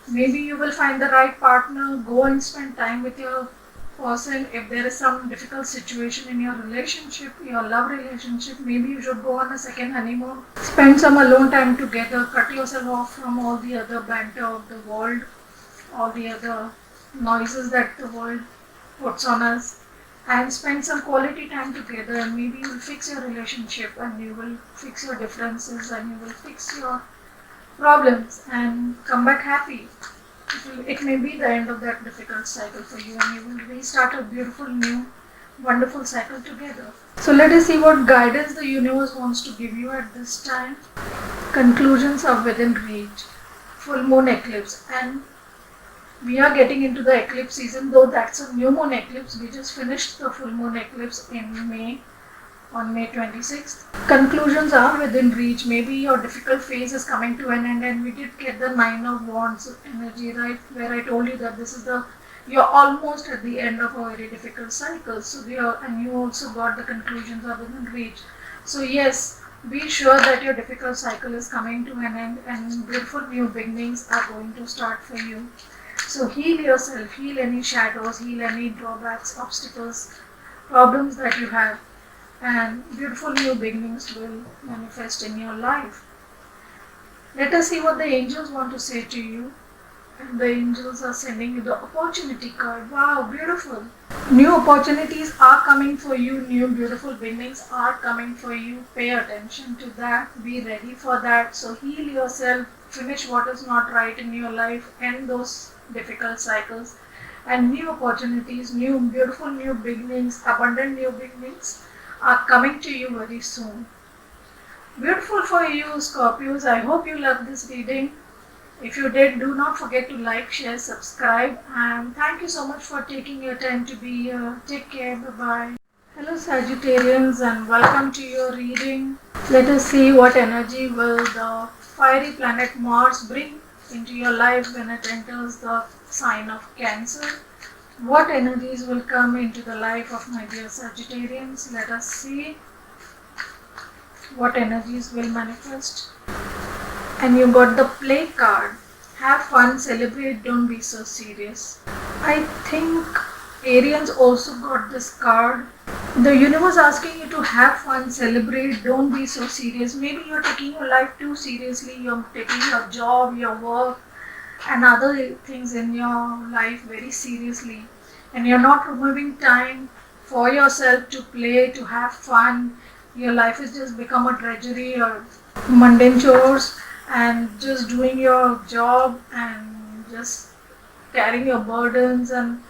Maybe you will find the right partner. Go and spend time with your person. If there is some difficult situation in your relationship, your love relationship, maybe you should go on a second honeymoon. Spend some alone time together. Cut yourself off from all the other banter of the world all the other noises that the world puts on us, and spend some quality time together, and maybe you will fix your relationship, and you will fix your differences, and you will fix your problems and come back happy. It may be the end of that difficult cycle for you, and you will restart a beautiful new wonderful cycle together. So let us see what guidance the universe wants to give you at this time. Conclusions are within reach. Full moon eclipse, and we are getting into the eclipse season, though that's a new moon eclipse. We just finished the full moon eclipse in May, on May 26th. Conclusions are within reach. Maybe your difficult phase is coming to an end, and we did get the Nine of Wands energy, right? Where I told you that this is you're almost at the end of a very difficult cycle. So and you also got the conclusions are within reach. So yes, be sure that your difficult cycle is coming to an end, and beautiful new beginnings are going to start for you. So heal yourself, heal any shadows, heal any drawbacks, obstacles, problems that you have, and beautiful new beginnings will manifest in your life. Let us see what the angels want to say to you. And the angels are sending you the opportunity card. Wow, beautiful. New opportunities are coming for you. New beautiful beginnings are coming for you. Pay attention to that. Be ready for that. So heal yourself. Finish what is not right in your life. End those difficult cycles. And new opportunities, new beautiful new beginnings, abundant new beginnings are coming to you very soon. Beautiful for you, Scorpios. I hope you love this reading. If you did, do not forget to like, share, subscribe, and thank you so much for taking your time to be here. Take care. Bye-bye. Hello Sagittarians, and welcome to your reading. Let us see what energy will the fiery planet Mars bring into your life when it enters the sign of Cancer. What energies will come into the life of my dear Sagittarians? Let us see what energies will manifest. And you got the play card. Have fun, celebrate, don't be so serious. I think Arians also got this card. The universe asking you to have fun, celebrate, don't be so serious. Maybe you're taking your life too seriously, you're taking your job, your work, and other things in your life very seriously. And you're not removing time for yourself to play, to have fun. Your life has just become a drudgery or mundane chores, and just doing your job and just carrying your burdens and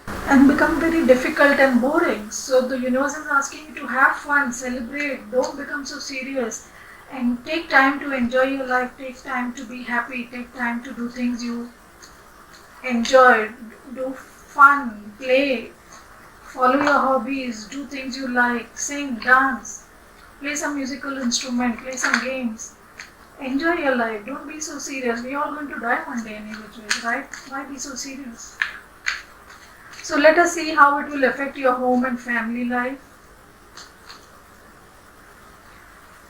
become very difficult and boring. So the universe is asking you to have fun, celebrate, don't become so serious, and take time to enjoy your life, take time to be happy, take time to do things you enjoy, do fun, play, follow your hobbies, do things you like, sing, dance, play some musical instrument, play some games. Enjoy your life. Don't be so serious. We are all going to die one day anyway, right? Why be so serious? So let us see how it will affect your home and family life.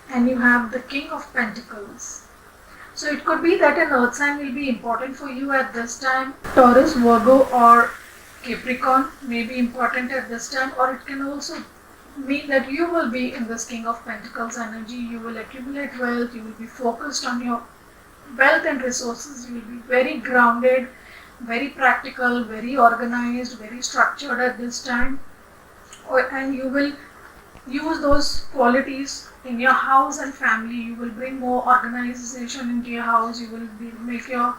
And you have the King of Pentacles. So it could be that an earth sign will be important for you at this time. Taurus, Virgo or Capricorn may be important at this time, or it can also mean that you will be in this King of Pentacles energy. You will accumulate wealth, you will be focused on your wealth and resources, you will be very grounded, very practical, very organized, very structured at this time, and you will use those qualities in your house and family. You will bring more organization into your house, you will make your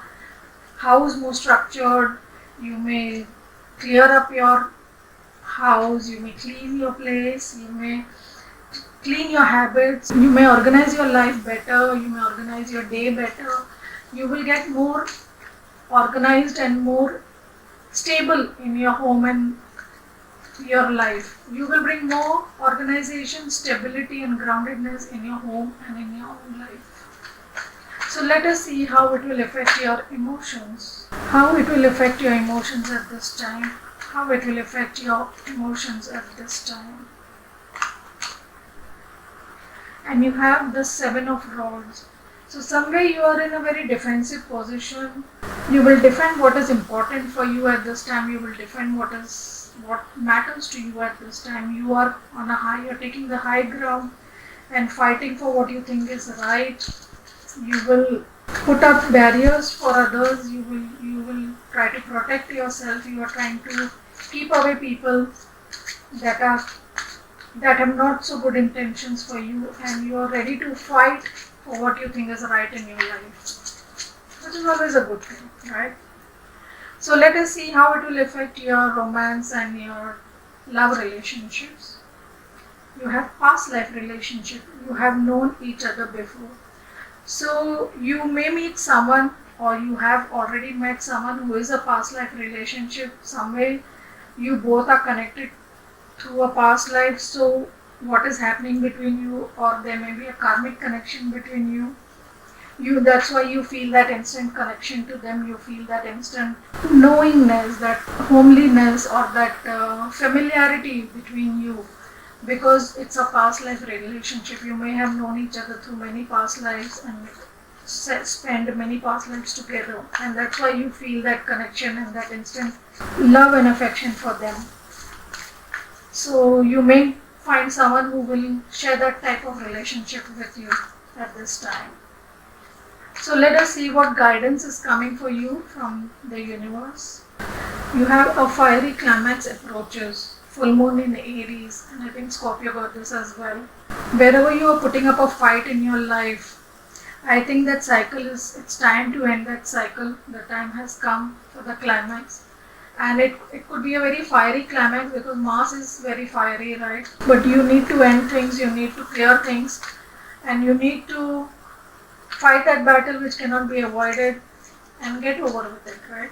house more structured, you may clear up your house, you may clean your place, you may clean your habits, you may organize your life better, you may organize your day better. You will get more organized and more stable in your home and your life. You will bring more organization, stability and groundedness in your home and in your own life. So let us see how it will affect your emotions. How it will affect your emotions at this time. How it will affect your emotions at this time. And you have the Seven of Rods. So somewhere you are in a very defensive position. You will defend what is important for you at this time. You will defend what matters to you at this time. You are on a high, you're taking the high ground and fighting for what you think is right. You will put up barriers for others. You will try to protect yourself, you are trying to keep away people that are that have not so good intentions for you, and you are ready to fight for what you think is right in your life, which is always a good thing, right? So let us see how it will affect your romance and your love relationships. You have past life relationship, you have known each other before. So you may meet someone, or you have already met someone who is a past life relationship. Some way you both are connected through a past life. So what is happening between you, or there may be a karmic connection between you. That's why you feel that instant connection to them. You feel that instant knowingness, that homeliness, or that familiarity between you, because it's a past life relationship. You may have known each other through many past lives and spend many past lives together, and that's why you feel that connection and that instant love and affection for them. So you may find someone who will share that type of relationship with you at this time. So let us see what guidance is coming for you from the universe. You have a fiery climax approaches, full moon in Aries, and I think Scorpio got this as well. Wherever you are putting up a fight in your life, I think that it's time to end that cycle. The time has come for the climax. And it could be a very fiery climax because Mars is very fiery, right? But you need to end things, you need to clear things, and you need to fight that battle which cannot be avoided and get over with it, right?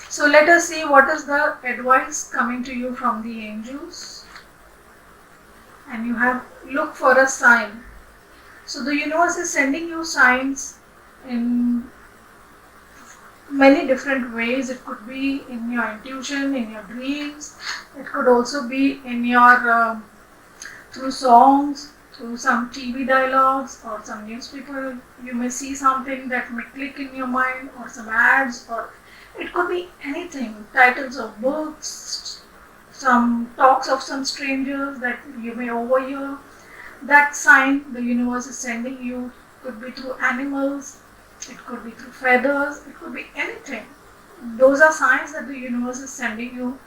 So let us see what is the advice coming to you from the angels. And you have look for a sign. So the universe is sending you signs in many different ways. It could be in your intuition, in your dreams. It could also be in your through songs, through some TV dialogues or some newspaper. You may see something that may click in your mind, or some ads, or it could be anything. Titles of books, some talks of some strangers that you may overhear. That sign the universe is sending you could be through animals, it could be through feathers, it could be anything. Those are signs that the universe is sending you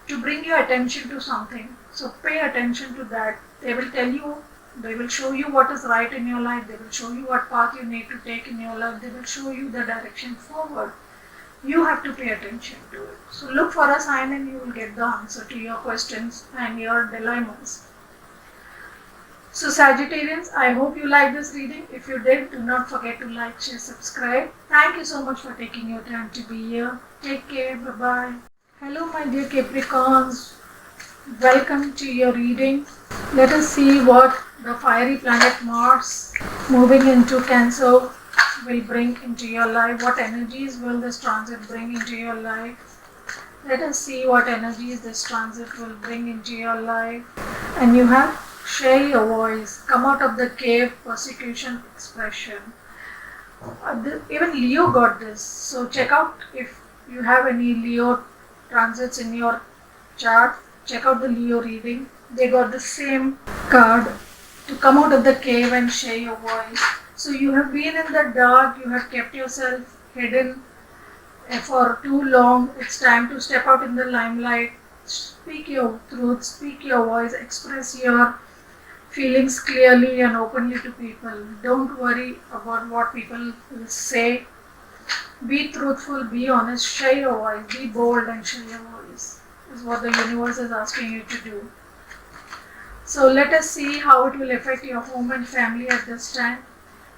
to bring your attention to something. So pay attention to that. They will tell you, they will show you what is right in your life, they will show you what path you need to take in your life, they will show you the direction forward. You have to pay attention to it. So look for a sign and you will get the answer to your questions and your dilemmas. So Sagittarians, I hope you liked this reading. If you did, do not forget to like, share, subscribe. Thank you so much for taking your time to be here. Take care. Bye-bye. Hello my dear Capricorns. Welcome to your reading. Let us see what the fiery planet Mars moving into Cancer will bring into your life. What energies will this transit bring into your life? Let us see what energies this transit will bring into your life. And you have share your voice, come out of the cave, persecution, expression. Even Leo got this. So check out if you have any Leo transits in your chart. Check out the Leo reading. They got the same card to come out of the cave and share your voice. So you have been in the dark, you have kept yourself hidden for too long. It's time to step out in the limelight. Speak your truth, speak your voice, express your feelings clearly and openly to people. Don't worry about what people will say. Be truthful, be honest, share your voice, be bold and share your voice. Is what the universe is asking you to do. So let us see how it will affect your home and family at this time.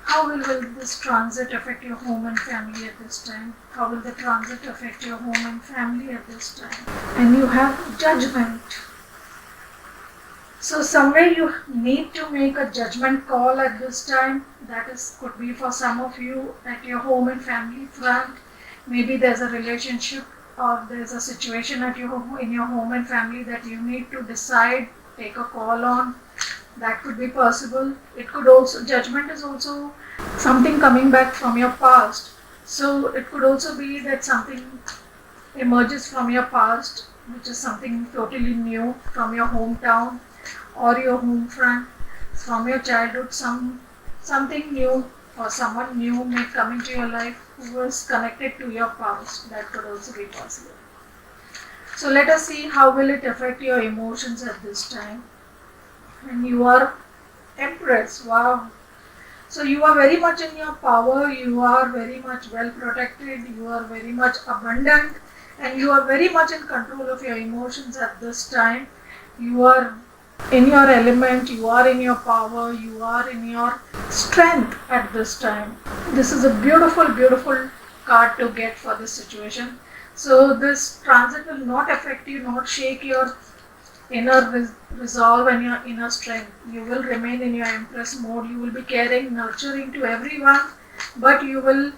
How will this transit affect your home and family at this time? How will the transit affect your home and family at this time? And you have judgment. So somewhere you need to make a judgment call at this time. That could be for some of you at your home and family front. Maybe there's a relationship or there's a situation in your home and family that you need to decide, take a call on. That could be possible. It could also, judgment is also something coming back from your past. So it could also be that something emerges from your past, which is something totally new from your hometown or your home front, from your childhood. Something new or someone new may come into your life who is connected to your past. That could also be possible. So let us see how will it affect your emotions at this time. And you are Empress. Wow. So you are very much in your power, you are very much well protected, you are very much abundant, and you are very much in control of your emotions at this time. You are in your element, you are in your power, you are in your strength at this time. This is a beautiful, beautiful card to get for this situation. So this transit will not affect you, not shake your inner resolve and your inner strength. You will remain in your Empress mode. You will be caring, nurturing to everyone, but you will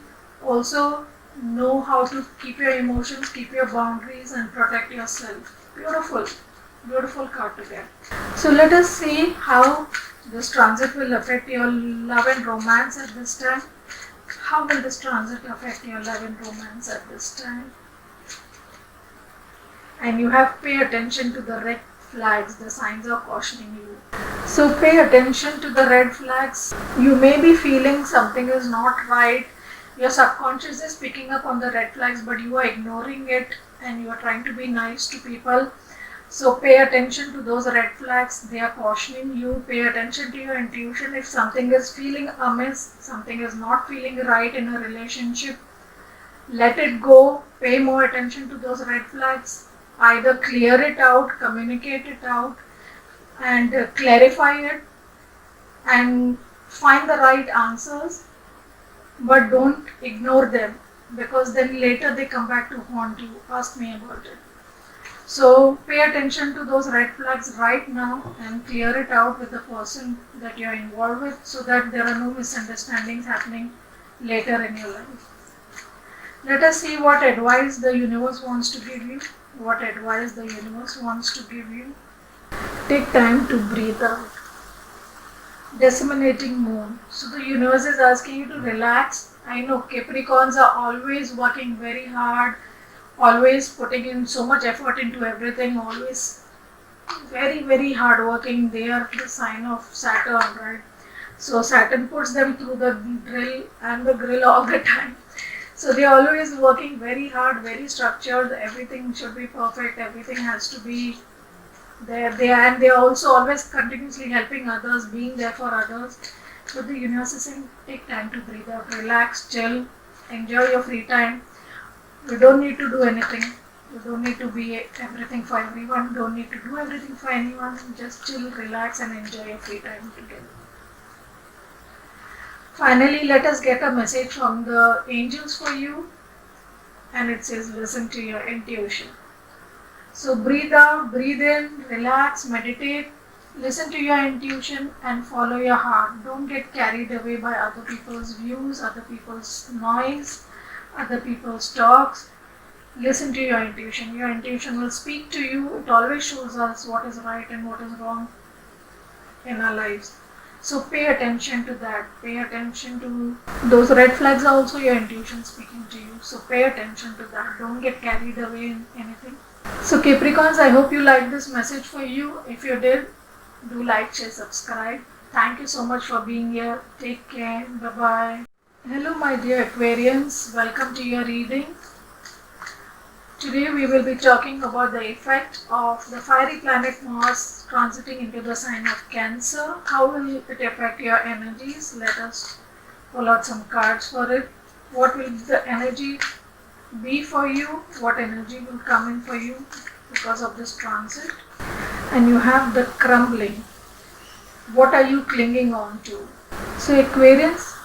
also know how to keep your emotions, keep your boundaries, and protect yourself. Beautiful, beautiful card to get. So let us see how this transit will affect your love and romance at this time. How will this transit affect your love and romance at this time? And you have to pay attention to the red flags, the signs are cautioning you. So pay attention to the red flags. You may be feeling something is not right. Your subconscious is picking up on the red flags, but you are ignoring it and you are trying to be nice to people. So pay attention to those red flags. They are cautioning you. Pay attention to your intuition. If something is feeling amiss, something is not feeling right in a relationship, let it go. Pay more attention to those red flags. Either clear it out, communicate it out, and clarify it and find the right answers, but don't ignore them, because then later they come back to haunt you. Ask me about it. So pay attention to those red flags right now and clear it out with the person that you're involved with, so that there are no misunderstandings happening later in your life. Let us see what advice the universe wants to give you. What advice the universe wants to give you. Take time to breathe out. Disseminating moon. So the universe is asking you to relax. I know Capricorns are always working very hard, always putting in so much effort into everything, always very, very hard working. They are the sign of Saturn, right? So Saturn puts them through the drill and the grill all the time. So they are always working very hard, very structured. Everything should be perfect. Everything has to be there. They are also always continuously helping others, being there for others. But the universe is saying, take time to breathe out, relax, chill, enjoy your free time. You don't need to do anything. You don't need to be everything for everyone. Don't need to do everything for anyone. Just chill, relax, and enjoy your free time together. Finally, let us get a message from the angels for you, and it says listen to your intuition. So breathe out, breathe in, relax, meditate, listen to your intuition and follow your heart. Don't get carried away by other people's views, other people's noise, other people's talks. Listen to your intuition. Your intuition will speak to you. It always shows us what is right and what is wrong in our lives. So pay attention to that. Pay attention to those red flags are also your intuition speaking to you. So pay attention to that. Don't get carried away in anything. So Capricorns, I hope you liked this message for you. If you did, do like, share, subscribe. Thank you so much for being here. Take care. Bye-bye. Hello my dear Aquarians. Welcome to your reading. Today we will be talking about the effect of the fiery planet Mars transiting into the sign of Cancer. How will it affect your energies? Let us pull out some cards for it. What will the energy be for you? What energy will come in for you because of this transit? And you have the crumbling. What are you clinging on to? So Aquarians,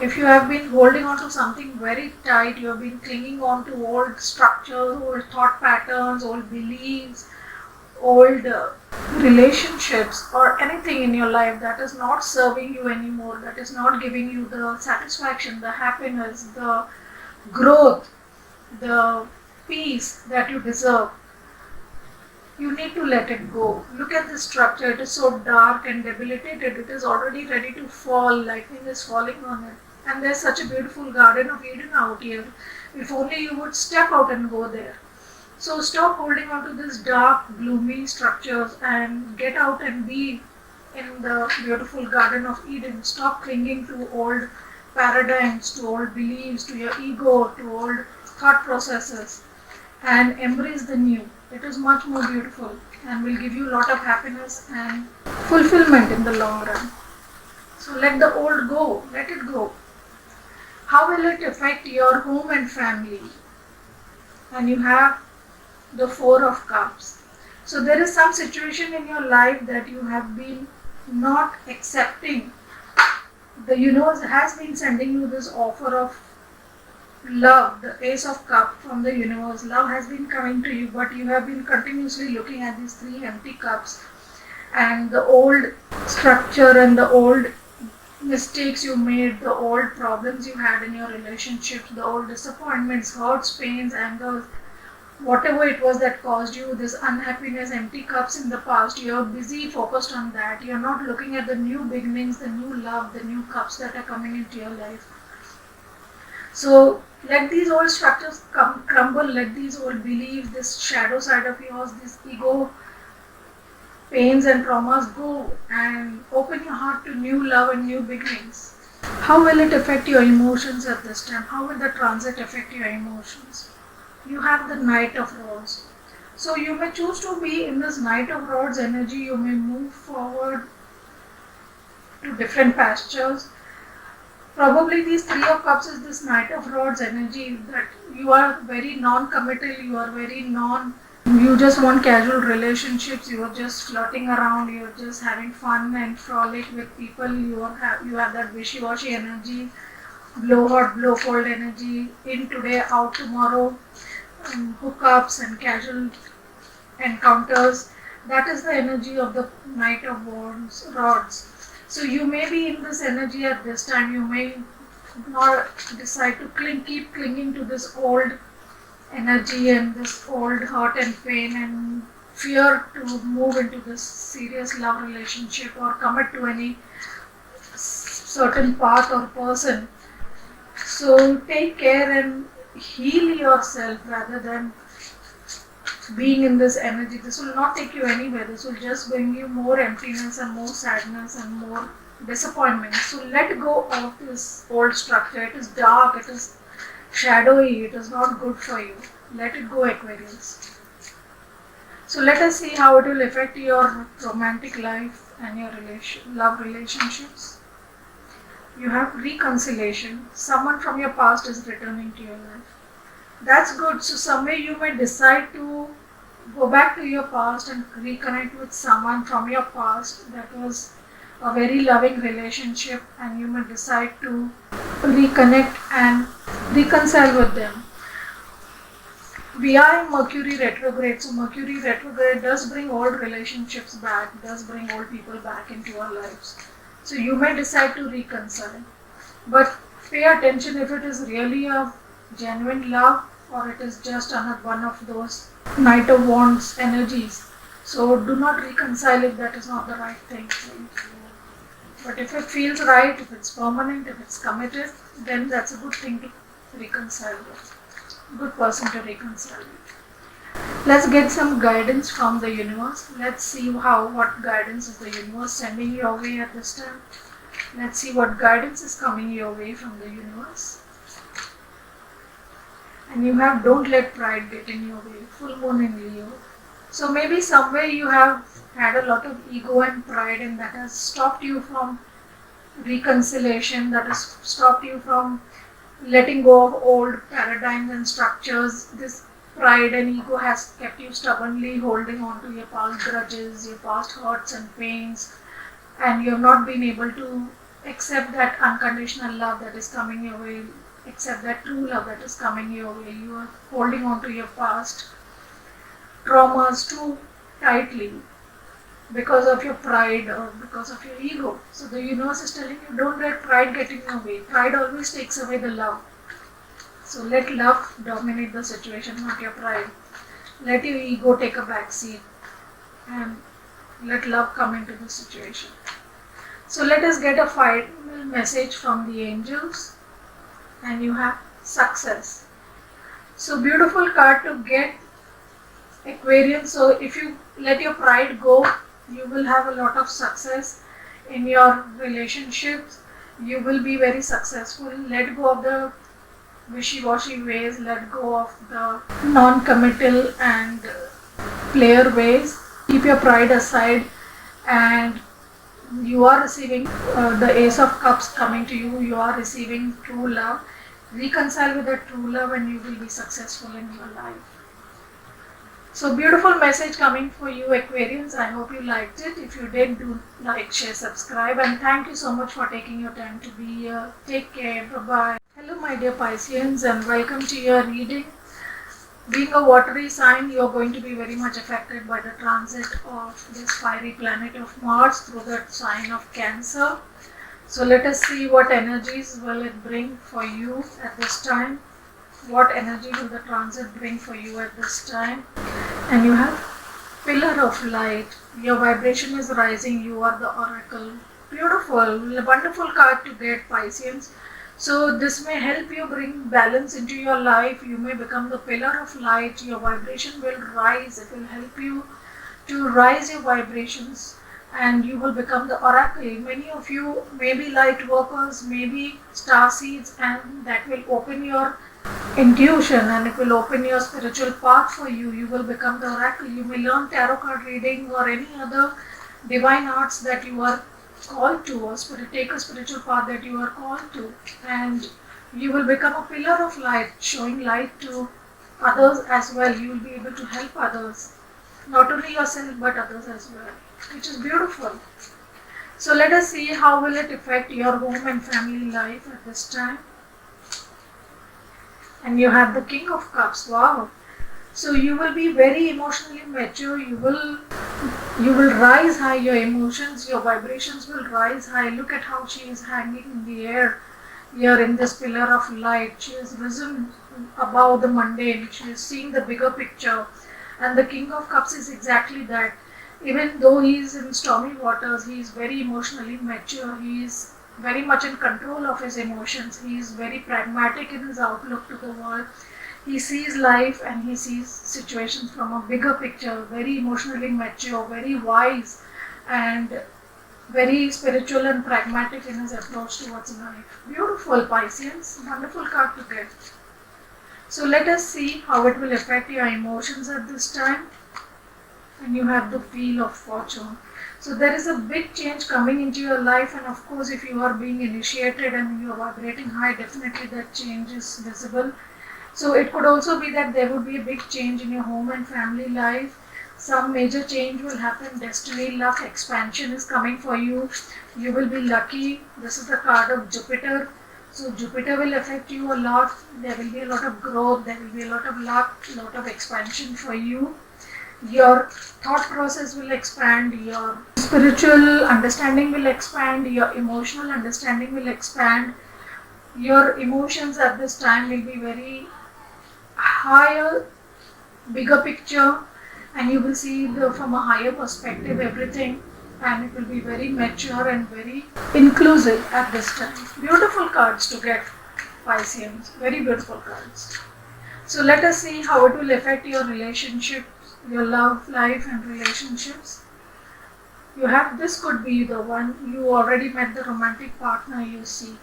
if you have been holding on to something very tight, you have been clinging on to old structures, old thought patterns, old beliefs, old relationships, or anything in your life that is not serving you anymore, that is not giving you the satisfaction, the happiness, the growth, the peace that you deserve. You need to let it go. Look at this structure. It is so dark and debilitated. It is already ready to fall. Lightning is falling on it. And there's such a beautiful Garden of Eden out here. If only you would step out and go there. So stop holding on to this dark, gloomy structures and get out and be in the beautiful Garden of Eden. Stop clinging to old paradigms, to old beliefs, to your ego, to old thought processes, and embrace the new. It is much more beautiful and will give you a lot of happiness and fulfillment in the long run. So let the old go, let it go. How will it affect your home and family? And you have the Four of Cups. So there is some situation in your life that you have been not accepting. The universe has been sending you this offer of love, the Ace of Cup from the universe. Love has been coming to you, but you have been continuously looking at these three empty cups and the old structure and the old mistakes you made, the old problems you had in your relationships, the old disappointments, hurts, pains, angers, whatever it was that caused you this unhappiness, empty cups in the past. You're busy focused on that. You're not looking at the new beginnings, the new love, the new cups that are coming into your life. So let these old structures crumble, let these old beliefs, this shadow side of yours, this ego, pains and traumas go, and open your heart to new love and new beginnings. How will it affect your emotions at this time? How will the transit affect your emotions? You have the Knight of Rods. So you may choose to be in this Knight of Rods energy. You may move forward to different pastures. Probably these Three of Cups is this Knight of Rods energy, that you are very non-committal, you are very you just want casual relationships, you are just flirting around, you are just having fun and frolic with people, you have that wishy-washy energy, blow hot, blow cold energy, in today, out tomorrow, hookups and casual encounters. That is the energy of the Knight of Rods. So you may be in this energy at this time. You may not decide to keep clinging to this old energy and this old hurt and pain and fear to move into this serious love relationship or commit to any certain path or person. So take care and heal yourself rather than being in this energy. This will not take you anywhere. This will just bring you more emptiness and more sadness and more disappointment. So let go of this old structure. It is dark, it is shadowy, it is not good for you. Let it go, Aquarius. So let us see how it will affect your romantic life and your love relationships. You have reconciliation. Someone from your past is returning to your life. That's good. So somewhere you may decide to go back to your past and reconnect with someone from your past that was a very loving relationship, and you may decide to reconnect and reconcile with them. We are in Mercury retrograde, so Mercury retrograde does bring old relationships back, does bring old people back into our lives. So you may decide to reconcile, but pay attention if it is really a genuine love or it is just another one of those Knight of Wands energies. So do not reconcile if that is not the right thing. But if it feels right, if it's permanent, if it's committed, then that's a good thing to reconcile with. Good person to reconcile with. Let's get some guidance from the universe. Let's see what guidance is the universe sending your way at this time. Let's see what guidance is coming your way from the universe. And you have don't let pride get in your way. Full moon in Leo. So maybe somewhere you have had a lot of ego and pride, and that has stopped you from reconciliation, that has stopped you from letting go of old paradigms and structures. This pride and ego has kept you stubbornly holding on to your past grudges, your past hurts and pains, and you have not been able to accept that unconditional love that is coming your way, accept that true love that is coming your way. You are holding on to your past traumas too tightly because of your pride or because of your ego. So the universe is telling you, don't let pride get in your way. Pride always takes away the love. So let love dominate the situation, not your pride. Let your ego take a back seat and let love come into the situation. So let us get a final message from the angels, and you have success. So beautiful card to get, Aquarian. So if you let your pride go, you will have a lot of success in your relationships. You will be very successful. Let go of the wishy-washy ways, let go of the non-committal and player ways. Keep your pride aside, and you are receiving the Ace of Cups coming to you. You are receiving true love. Reconcile with that true love and you will be successful in your life. So beautiful message coming for you, Aquarians. I hope you liked it. If you did, do like, share, subscribe, and thank you so much for taking your time to be here. Take care. Bye-bye. Hello my dear Pisceans, and welcome to your reading. Being a watery sign, you are going to be very much affected by the transit of this fiery planet of Mars through the sign of Cancer. So let us see what energies will it bring for you at this time. What energy will the transit bring for you at this time? And you have Pillar of Light. Your vibration is rising. You are the Oracle. Beautiful, wonderful card to get, Pisceans. So this may help you bring balance into your life. You may become the pillar of light. Your vibration will rise. It will help you to rise your vibrations and you will become the oracle. Many of you may be light workers, maybe star seeds, and that will open your intuition and it will open your spiritual path for you. You will become the oracle. You may learn tarot card reading or any other divine arts that you are called to, or take a spiritual path that you are called to, and you will become a pillar of light, showing light to others as well. You will be able to help others, not only yourself but others as well, which is beautiful. So let us see how will it affect your home and family life at this time. And you have the King of Cups. Wow. So you will be very emotionally mature. You will rise high. Your emotions, your vibrations will rise high. Look at how she is hanging in the air here in this pillar of light. She has risen above the mundane. She is seeing the bigger picture. And the King of Cups is exactly that. Even though he is in stormy waters, he is very emotionally mature. He is very much in control of his emotions. He is very pragmatic in his outlook to the world. He sees life and he sees situations from a bigger picture, very emotionally mature, very wise, and very spiritual and pragmatic in his approach towards life. Beautiful, Pisceans. Wonderful card to get. So let us see how it will affect your emotions at this time. And you have the Wheel of Fortune. So there is a big change coming into your life, and of course if you are being initiated and you are vibrating high, definitely that change is visible. So it could also be that there would be a big change in your home and family life. Some major change will happen. Destiny, luck, expansion is coming for you. You will be lucky. This is the card of Jupiter. So Jupiter will affect you a lot. There will be a lot of growth. There will be a lot of luck, a lot of expansion for you. Your thought process will expand. Your spiritual understanding will expand. Your emotional understanding will expand. Your emotions at this time will be very higher, bigger picture, and you will see from a higher perspective everything, and it will be very mature and very inclusive at this time. Beautiful cards to get, Pisceans. Very beautiful cards. So let us see how it will affect your relationships, your love life and relationships. You have, this could be the one. You already met the romantic partner you see.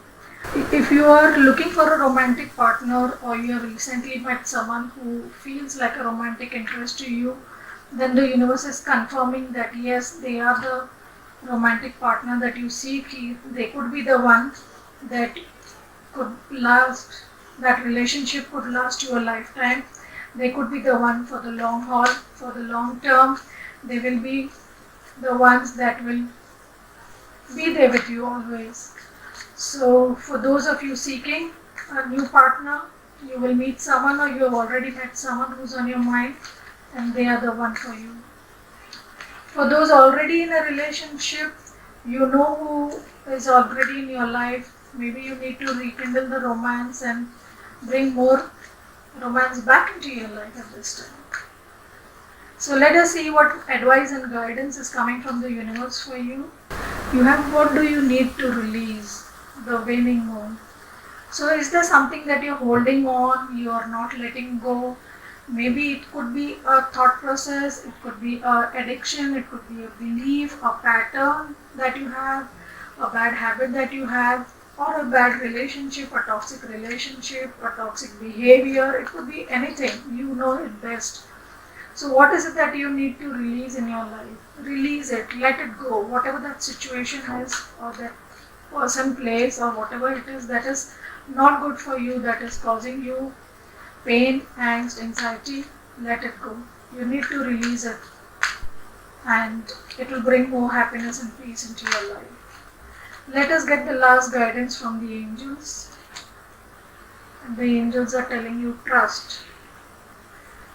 If you are looking for a romantic partner or you have recently met someone who feels like a romantic interest to you, then the universe is confirming that yes, they are the romantic partner that you seek. They could be the one that could last, that relationship could last you a lifetime. They could be the one for the long haul, for the long term. They will be the ones that will be there with you always. So for those of you seeking a new partner, you will meet someone or you have already met someone who's on your mind and they are the one for you. For those already in a relationship, you know who is already in your life. Maybe you need to rekindle the romance and bring more romance back into your life at this time. So let us see what advice and guidance is coming from the universe for you. You have, what do you need to release? The waning moon. So is there something that you're holding on, you are not letting go? Maybe it could be a thought process, it could be an addiction, it could be a belief, a pattern that you have, a bad habit that you have. or a bad relationship, a toxic relationship, a toxic behavior. It could be anything. You know it best. So, what is it that you need to release in your life? Release it, let it go. Whatever that situation is, or that person, place, or whatever it is that is not good for you, that is causing you pain, angst, anxiety, let it go. You need to release it, and it will bring more happiness and peace into your life. Let us get the last guidance from the angels. The angels are telling you trust.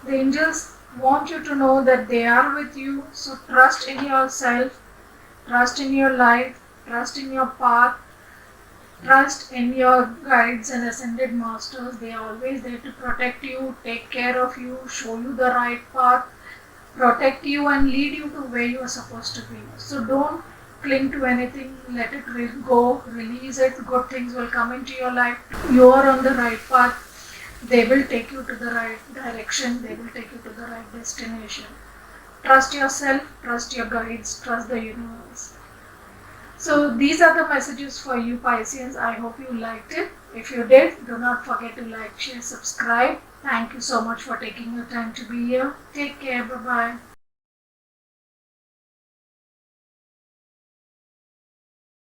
The angels want you to know that they are with you, so trust in yourself, trust in your life, trust in your path, trust in your guides and ascended masters. They are always there to protect you, take care of you, show you the right path, protect you and lead you to where you are supposed to be. So don't cling to anything, let it go, release it. Good things will come into your life. You are on the right path. They will take you to the right direction, they will take you to the right destination. Trust yourself, trust your guides, trust the universe. So these are the messages for you Pisceans. I hope you liked it. If you did, do not forget to like, share, subscribe. Thank you so much for taking your time to be here. Take care. Bye bye.